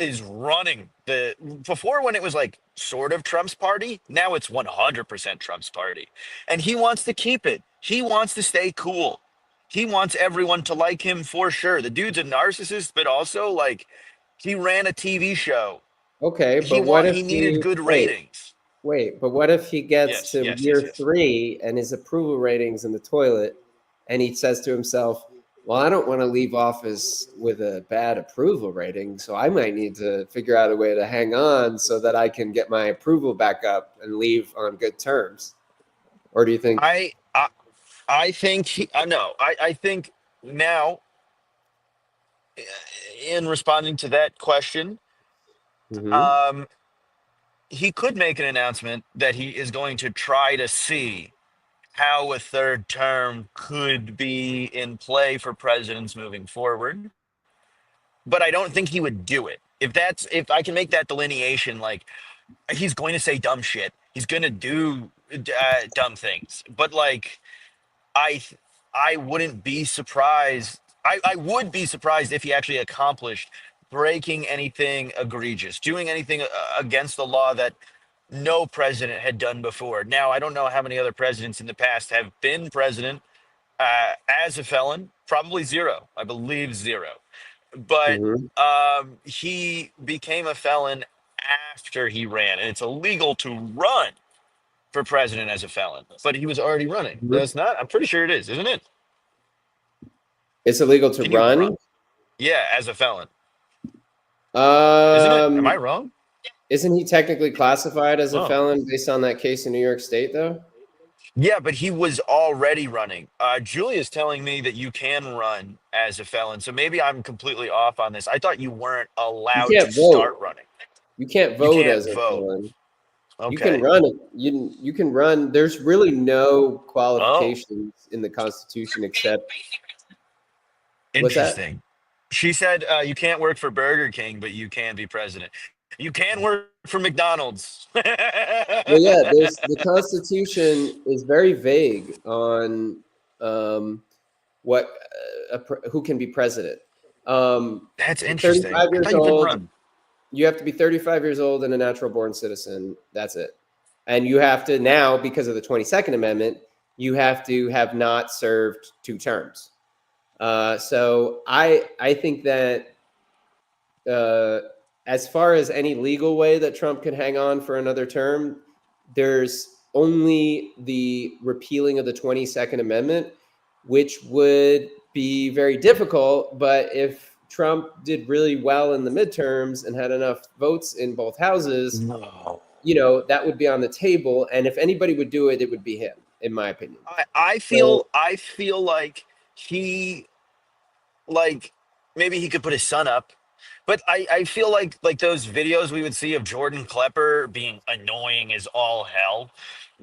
is running the before when it was like sort of Trump's party. Now it's 100% Trump's party. And he wants to keep it. He wants to stay cool. He wants everyone to like him for sure. The dude's a narcissist, but also like he ran a TV show. Okay, but what if He needed you good wait? ratings. Wait, but what if he gets Yes, to yes, yes, year yes. 3 and his approval ratings in the toilet, and he says to himself, "Well, I don't want to leave office with a bad approval rating, so I might need to figure out a way to hang on so that I can get my approval back up and leave on good terms." Or do you think? I I, I think no. I think now in responding to that question, Hmm. um, he could make an announcement that he is going to try to see how a third term could be in play for presidents moving forward. But I don't think he would do it. If I can make that delineation, like he's going to say dumb shit. He's going to do dumb things. But like I I wouldn't be surprised. I would be surprised if he actually accomplished breaking anything egregious, doing anything against the law that no president had done before. Now, I don't know how many other presidents in the past have been president as a felon. Probably zero. I believe zero. But Hmm. he became a felon after he ran, and it's illegal to run for president as a felon. But he was already running. No, Hmm. it's not. I'm pretty sure it is, isn't it? It's illegal to Can you run? run. Yeah, as a felon, isn't it? Am I Um, wrong? isn't he technically classified as a Oh, felon based on that case in New York State, though? yeah, but he was already running. Julia's telling me that you can run as a felon, so maybe I'm completely off on this. I thought you weren't You allowed to can't start vote. running. You can't You vote can't as a vote. felon. You can Okay. run it. You can run. There's really no Oh, qualifications in the Constitution except what's that? interesting. She said you can't work for Burger King, but you can be president. You can work for McDonald's. Well, yeah. There's the Constitution is very vague on um, what who can be president. That's interesting. 35 I years thought you couldn't old. run. You have to be 35 years old and a natural born citizen. That's it. And you have to now, because of the 22nd Amendment, you have to have not served 2 terms. So I think that uh, as far as any legal way that Trump could hang on for another term, there's only the repealing of the 22nd Amendment, which would be very difficult. But if Trump did really well in the midterms and had enough votes in both houses, No. that would be on the table. And if anybody would do it, it would be him, in my opinion. So, I feel like he like maybe he could put his son up. But I feel like those videos we would see of Jordan Klepper being annoying as all hell,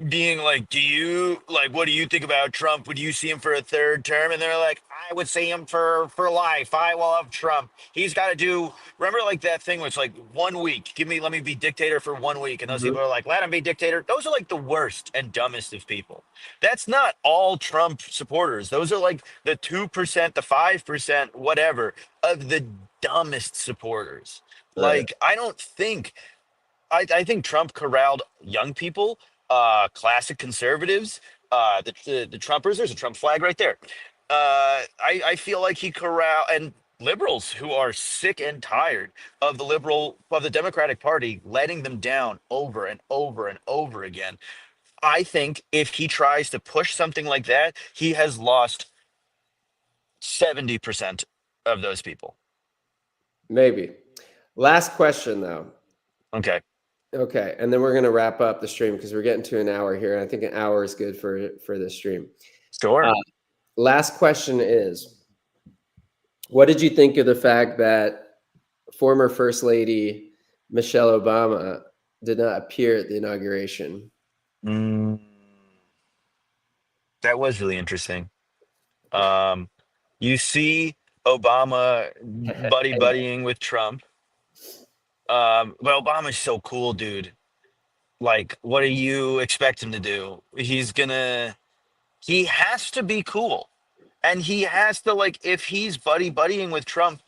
being like, what do you think about Trump? Would you see him for a third term? And they're like, I would see him for life. I will love Trump. He's got to do. Remember like that thing where it's like 1 week. Let me be dictator for 1 week, and those mhm, people are like, let him be dictator. Those are like the worst and dumbest of people. That's not all Trump supporters. Those are like the 2%, the 5%, whatever of the dumbest supporters. right, Like, I don't think I think Trump corralled young people, classic conservatives, the Trumpers. There's a Trump flag right there. I feel like he corral and liberals who are sick and tired of the Democratic Party letting them down over and over and over again. I think if he tries to push something like that, he has lost 70% of those people. Maybe. Last question though. Okay. Okay, and then we're gonna wrap up the stream because we're getting to an hour here. And I think an hour is good for this stream. Uh, Sure. last question is, what did you think of the fact that former First Lady Michelle Obama did not appear at the inauguration? Mm, that was really interesting. Um, you see Obama buddying with Trump. But Obama's so cool, dude. Like, what do you expect him to do? He has to be cool. And he has to, like, if he's buddying with Trump,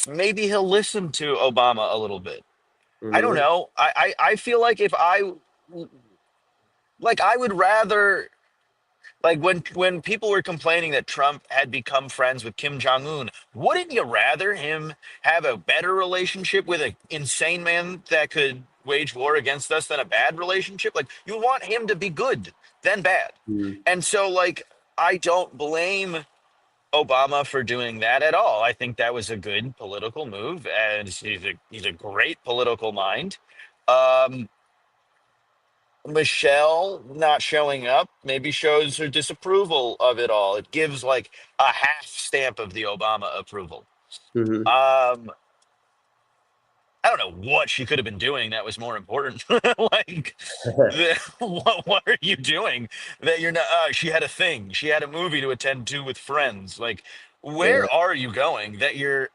maybe he'll listen to Obama a little bit. I don't Hmm. know. I feel like if I like I would rather like when people were complaining that Trump had become friends with Kim Jong Un, wouldn't you rather him have a better relationship with an insane man that could wage war against us than a bad relationship? Like you want him to be good than bad. And so like I don't blame Obama for doing that at all. I think that was a good political move, and he's a great political mind. Um, Michelle not showing up maybe shows her disapproval of it all. It gives like a half stamp of the Obama approval. Hmm. Um, I don't know what she could have been doing that was more important. Like, what are you doing that you're not? She had a thing. She had a movie to attend to with friends. Like, Yeah. where are you going that your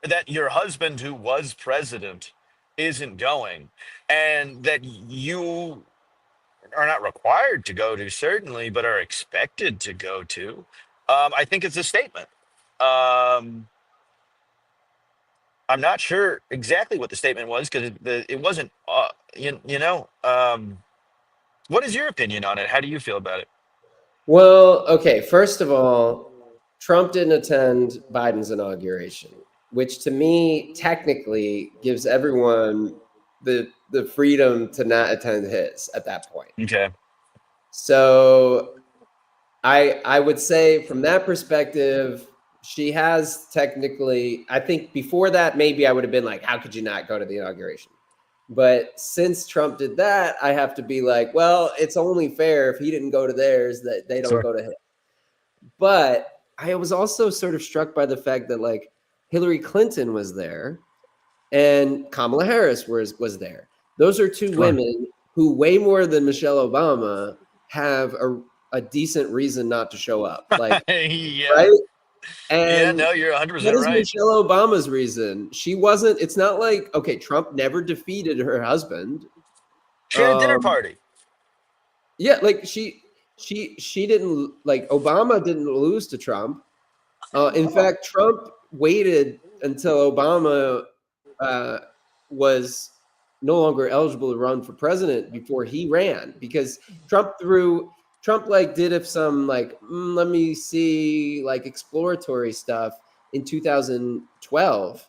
husband who was president isn't going, and that you are not required to go to certainly, but are expected to go to. I think it's a statement. Um, I'm not sure exactly what the statement was because it wasn't. You know. What is your opinion on it? How do you feel about it? Well, okay. First of all, Trump didn't attend Biden's inauguration, which to me technically gives everyone the freedom to not attend his at that point. Okay. So I would say from that perspective, she has technically. I think before that, maybe I would have been like, how could you not go to the inauguration? But since Trump did that, I have to be like, well, it's only fair if he didn't go to theirs that they don't Sure. go to his. But I was also sort of struck by the fact that like Hillary Clinton was there and Kamala Harris was there. Those are two Sure. women who way more than Michelle Obama have a decent reason not to show up. Like, Yeah. right? Yeah. And No, you're what 100% is right. Michelle Obama's reason? She wasn't, it's not like, okay, Trump never defeated her husband. She had a dinner Um, party. yeah, like she didn't like Obama didn't lose to Trump. In fact, Trump waited until Obama uh, was no longer eligible to run for president before he ran because Trump like did if some like let me see like exploratory stuff in 2012,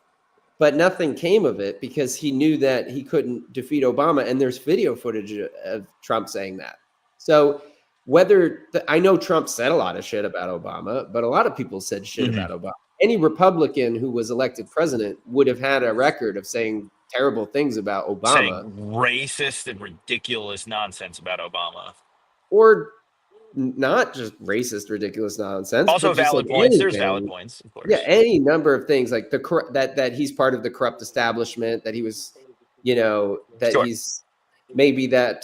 but nothing came of it because he knew that he couldn't defeat Obama, and there's video footage of Trump saying that. So I know Trump said a lot of shit about Obama, but a lot of people said shit Mhm. about Obama. Any Republican who was elected president would have had a record of saying terrible things about Obama, Saying racist and ridiculous nonsense about Obama. or not just racist, ridiculous nonsense, but Also, just like valid points. There's valid anything. points, of Yeah, course. any number of things like that he's part of the corrupt establishment, that he was, that Sure. he's maybe that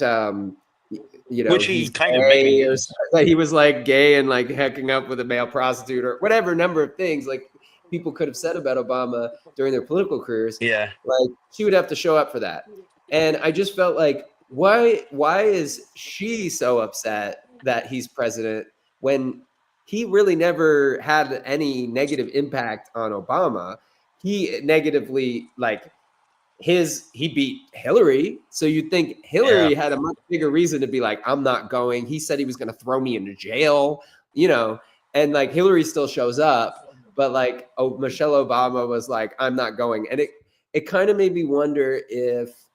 Which he he's kind of maybe gay or is. that he was like gay and like hooking up with a male prostitute or whatever number of things like people could have said about Obama during their political careers. Yeah. Like she would have to show up for that. And I just felt like why is she so upset that he's president when he really never had any negative impact on Obama? He negatively like he beat Hillary. So you'd think Yeah. Hillary had a much bigger reason to be like, I'm not going. He said he was going to throw me into jail, and like Hillary still shows up, but like, oh, Michelle Obama was like, I'm not going. And it kind of made me wonder if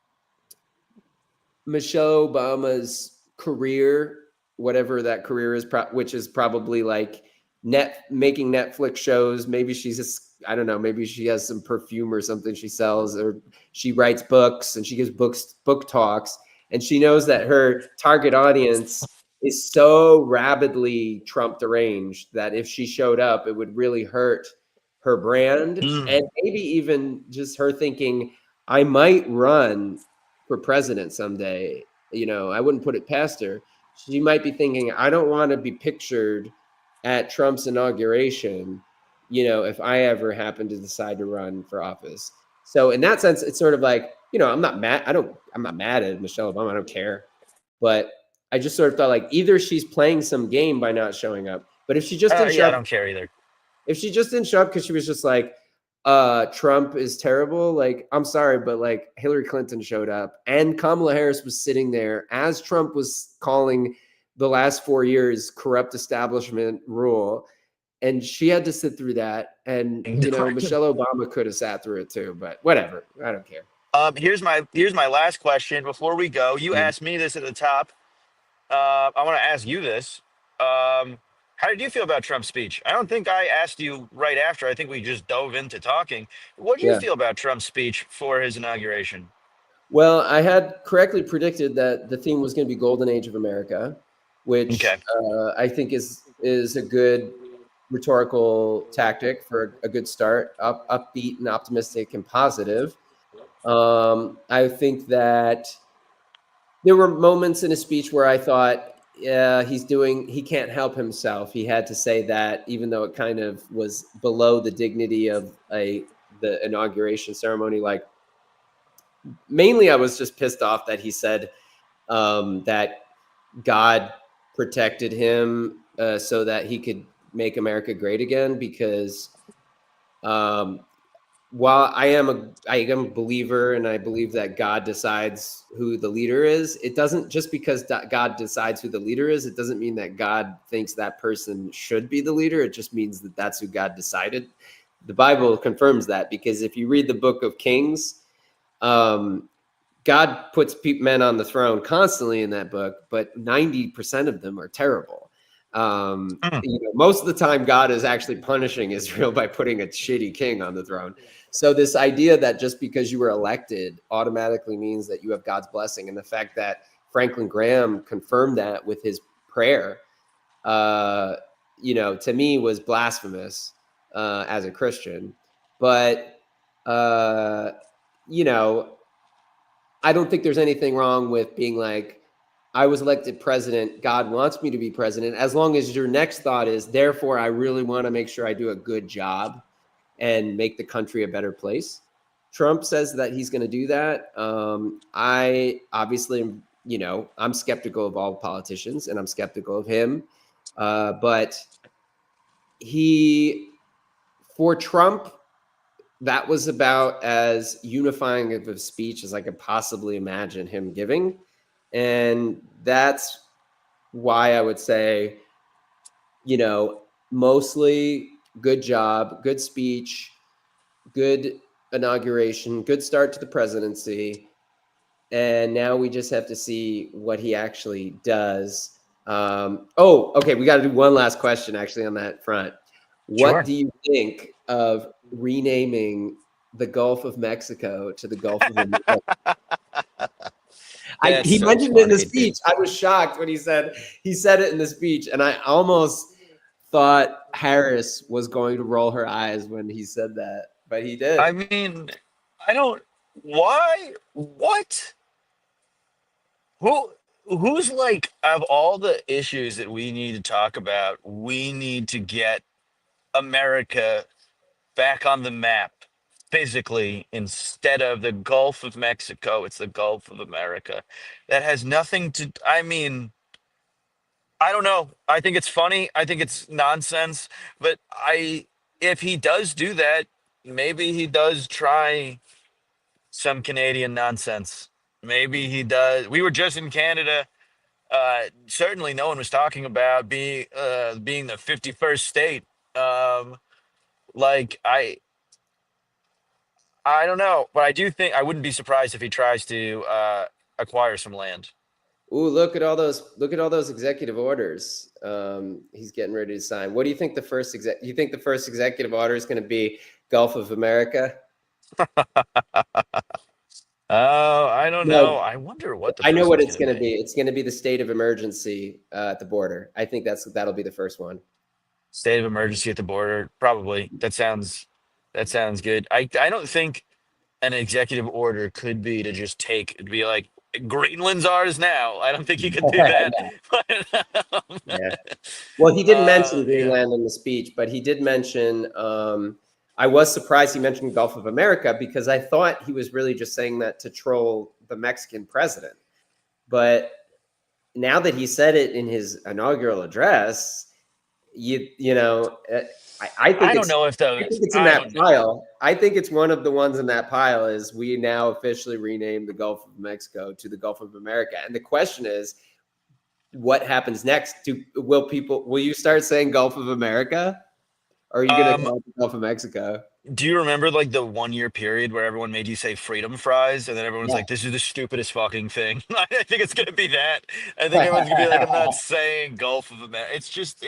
Michelle Obama's career whatever that career is, which is probably like making Netflix shows. Maybe she's just, I don't know, maybe she has some perfume or something she sells, or she writes books and she gives book talks, and she knows that her target audience is so rabidly Trump deranged that if she showed up, it would really hurt her brand, Mm. and maybe even just her thinking, I might run for president someday. I wouldn't put it past her. She might be thinking, I don't want to be pictured at Trump's inauguration, if I ever happen to decide to run for office. So in that sense, it's sort of like, I'm not mad. I'm not mad at Michelle Obama. I don't care. But I just sort of thought like either she's playing some game by not showing up, but if she just didn't show Yeah, I up, don't care either. if she just didn't show up because she was just like, Trump is terrible, like, I'm sorry, but like Hillary Clinton showed up and Kamala Harris was sitting there as Trump was calling the last 4 years corrupt establishment rule. And she had to sit through that. And, Michelle Obama could have sat through it too, but whatever. I don't care. Here's my last question before we go. You Mhm. asked me this at the top. I want to ask you this. How did you feel about Trump's speech? I don't think I asked you right after. I think we just dove into talking. What did you Yeah. feel about Trump's speech for his inauguration? Well, I had correctly predicted that the theme was going to be Golden Age of America, Okay. which I think is a good rhetorical tactic for a good start, upbeat and optimistic and positive. I think that there were moments in his speech where I thought, yeah, he can't help himself. He had to say that, even though it kind of was below the dignity of the inauguration ceremony. Like, mainly, I was just pissed off that he said that God protected him so that he could make America great again. Because um, while I am a believer and I believe that God decides who the leader is, it doesn't, just because God decides who the leader is, it doesn't mean that God thinks that person should be the leader. It just means that that's who God decided. The Bible confirms that, because if you read the book of Kings, um, God puts men on the throne constantly in that book, but 90% of them are terrible. Mm. Most of the time, God is actually punishing Israel by putting a shitty king on the throne. So this idea that just because you were elected automatically means that you have God's blessing, and the fact that Franklin Graham confirmed that with his prayer, uh, to me was blasphemous as a Christian. But uh, you know, I don't think there's anything wrong with being like, I was elected president. God wants me to be president. As long as your next thought is, therefore, I really want to make sure I do a good job and make the country a better place. Trump says that he's going to do that. I obviously, I'm skeptical of all politicians and I'm skeptical of him. But he, for Trump, that was about as unifying of a speech as I could possibly imagine him giving. And that's why I would say, mostly good job, good speech, good inauguration, good start to the presidency. And now we just have to see what he actually does. Okay. We got to do one last question actually on that front. What Sure. do you think of renaming the Gulf of Mexico to the Gulf of America? That's He so mentioned it in the funny, speech. dude. I was shocked when he said it in the speech, and I almost thought Harris was going to roll her eyes when he said that, but he did. I mean, I don't. Why? What? Who? Who's like, of all the issues that we need to talk about, we need to get America back on the map physically instead of the Gulf of Mexico. It's the Gulf of America. That has nothing to. I mean, I don't know. I think it's funny. I think it's nonsense. But if he does do that, maybe he does try some Canadian nonsense. Maybe he does. We were just in Canada. Certainly, no one was talking about being the 51st state. Um, like I don't know, but I do think I wouldn't be surprised if he tries to acquire some land. Ooh, look at all those executive orders. He's getting ready to sign. What do you think the first you think the first executive order is going to be Gulf of America? Oh, I don't know. No, I wonder what the I know first what one's it's going to going to be. be. It's going to be the state of emergency at the border. I think that'll be the first one. State of emergency at the border, probably. That sounds good. I don't think an executive order could be to just be like, Greenland's ours now. I don't think you could do that. But, Yeah. Well, he didn't mention yeah. Greenland in the speech, but he did mention. I was surprised he mentioned Gulf of America because I thought he was really just saying that to troll the Mexican president. But now that he said it in his inaugural address, you know, I don't know if I think those. it's in I that don't know. pile. I think it's one of the ones in that pile is we now officially rename the Gulf of Mexico to the Gulf of America. And the question is, what happens next? Will you start saying Gulf of America? Or are you going to Um, call it the Gulf of Mexico? Do you remember like the 1 year period where everyone made you say freedom fries and then everyone's Yeah. like, this is the stupidest fucking thing? I think it's gonna be that. I think everyone's gonna be like, I'm not saying Gulf of America. It's just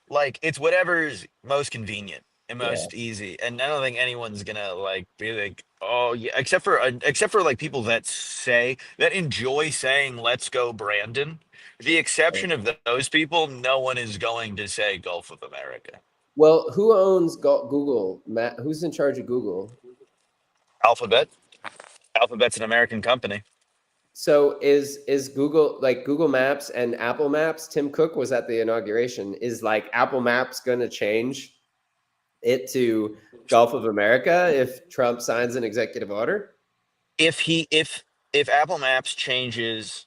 like it's whatever's most convenient and Yeah. most easy. And I don't think anyone's gonna like be like, oh yeah, except for like people that enjoy saying let's go Brandon. The exception of those people, no one is going to say Gulf of America. Well, who owns Google? Matt, who's in charge of Google? Alphabet. Alphabet's an American company. So is Google like Google Maps and Apple Maps? Tim Cook was at the inauguration. Is like Apple Maps going to change it to Gulf of America if Trump signs an executive order? If Apple Maps changes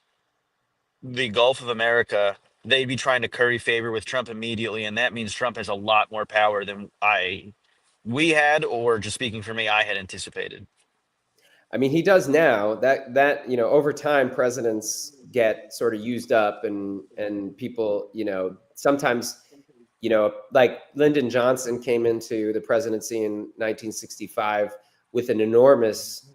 the Gulf of America, they'd be trying to curry favor with Trump immediately, and that means Trump has a lot more power than I we had, or just speaking for me, I had anticipated. I mean, he does now. Over time, presidents get sort of used up, and people, sometimes, like Lyndon Johnson came into the presidency in 1965 with an enormous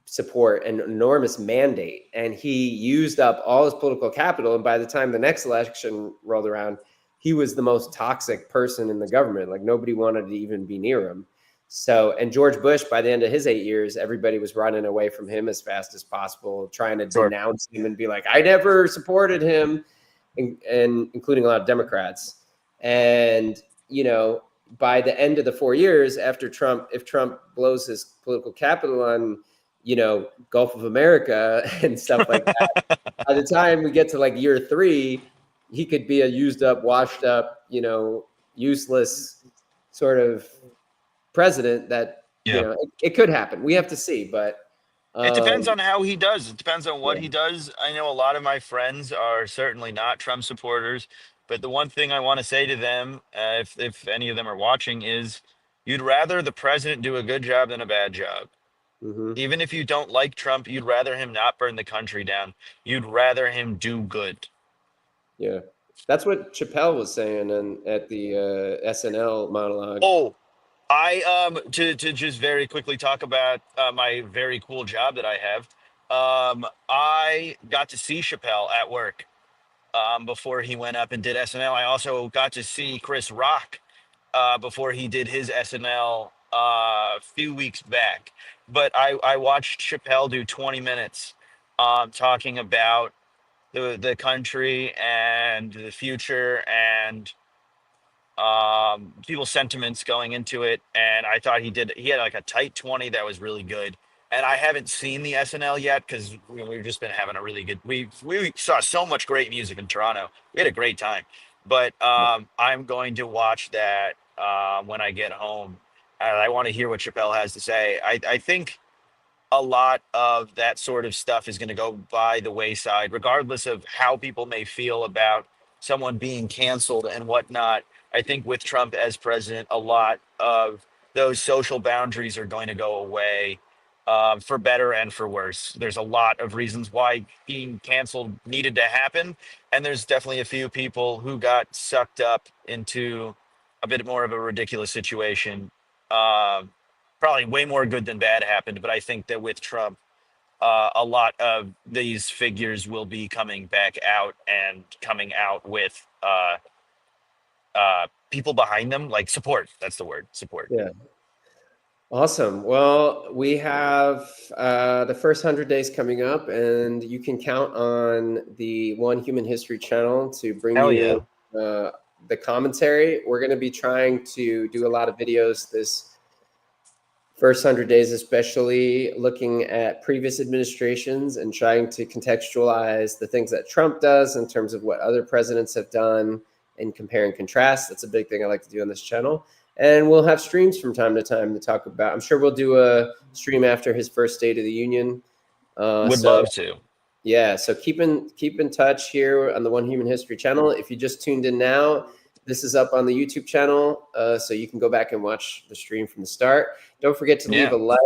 support, an enormous mandate, and he used up all his political capital. And by the time the next election rolled around, he was the most toxic person in the government. Like nobody wanted to even be near him. So, and George Bush, by the end of his 8 years, everybody was running away from him as fast as possible, trying to Sure. denounce him and be like, I never supported him, and including a lot of Democrats. And, by the end of the 4 years after Trump, if Trump blows his political capital on, Gulf of America and stuff like that, by the time we get to like year three, he could be a used up, washed up, useless sort of president that Yeah. it could happen. We have to see, but It depends um, on how he does. It depends on what yeah, he does. I know a lot of my friends are certainly not Trump supporters, but the one thing I want to say to them, if any of them are watching, is you'd rather the president do a good job than a bad job. hmm Even if you don't like Trump, you'd rather him not burn the country down. You'd rather him do good. yeah. That's what Chappelle was saying at the SNL monologue. Oh, I to just very quickly talk about my very cool job that I have. I got to see Chappelle at work before he went up and did SNL. I also got to see Chris Rock before he did his SNL a few weeks back. But I watched Chappelle do 20 minutes talking about the country and the future and people's sentiments going into it. And I thought he had like a tight 20 that was really good. And I haven't seen the SNL yet because we've just been having a really good. We saw so much great music in Toronto. We had a great time, but I'm going to watch that when I get home, and I want to hear what Chappelle has to say. I think a lot of that sort of stuff is going to go by the wayside, regardless of how people may feel about someone being canceled and whatnot. I think with Trump as president, a lot of those social boundaries are going to go away for better and for worse. There's a lot of reasons why being canceled needed to happen. And there's definitely a few people who got sucked up into a bit more of a ridiculous situation. Probably way more good than bad happened. But I think that with Trump, a lot of these figures will be coming back out and coming out with people behind them, like support. That's the word, support. Yeah. Awesome. Well, we have the first 100 days coming up, and you can count on the One Human History channel to bring Hell yeah. you the commentary. We're going to be trying to do a lot of videos this first 100 days, especially looking at previous administrations and trying to contextualize the things that Trump does in terms of what other presidents have done and compare and contrast. That's a big thing I like to do on this channel. And we'll have streams from time to time to talk about. I'm sure we'll do a stream after his first State of the Union. Would So love to. yeah, so keep in touch here on the One Human History channel. If you just tuned in now, this is up on the YouTube channel, so you can go back and watch the stream from the start. Don't forget to leave Yeah. a like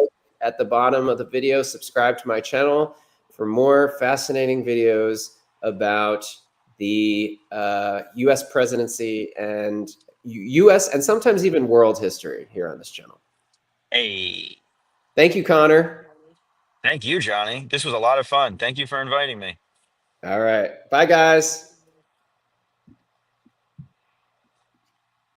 at the bottom of the video. Subscribe to my channel for more fascinating videos about the U.S. presidency and U.S. and sometimes even world history here on this channel. Hey. Thank you, Connor. Thank you, Johnny. This was a lot of fun. Thank you for inviting me. All right. Bye, guys.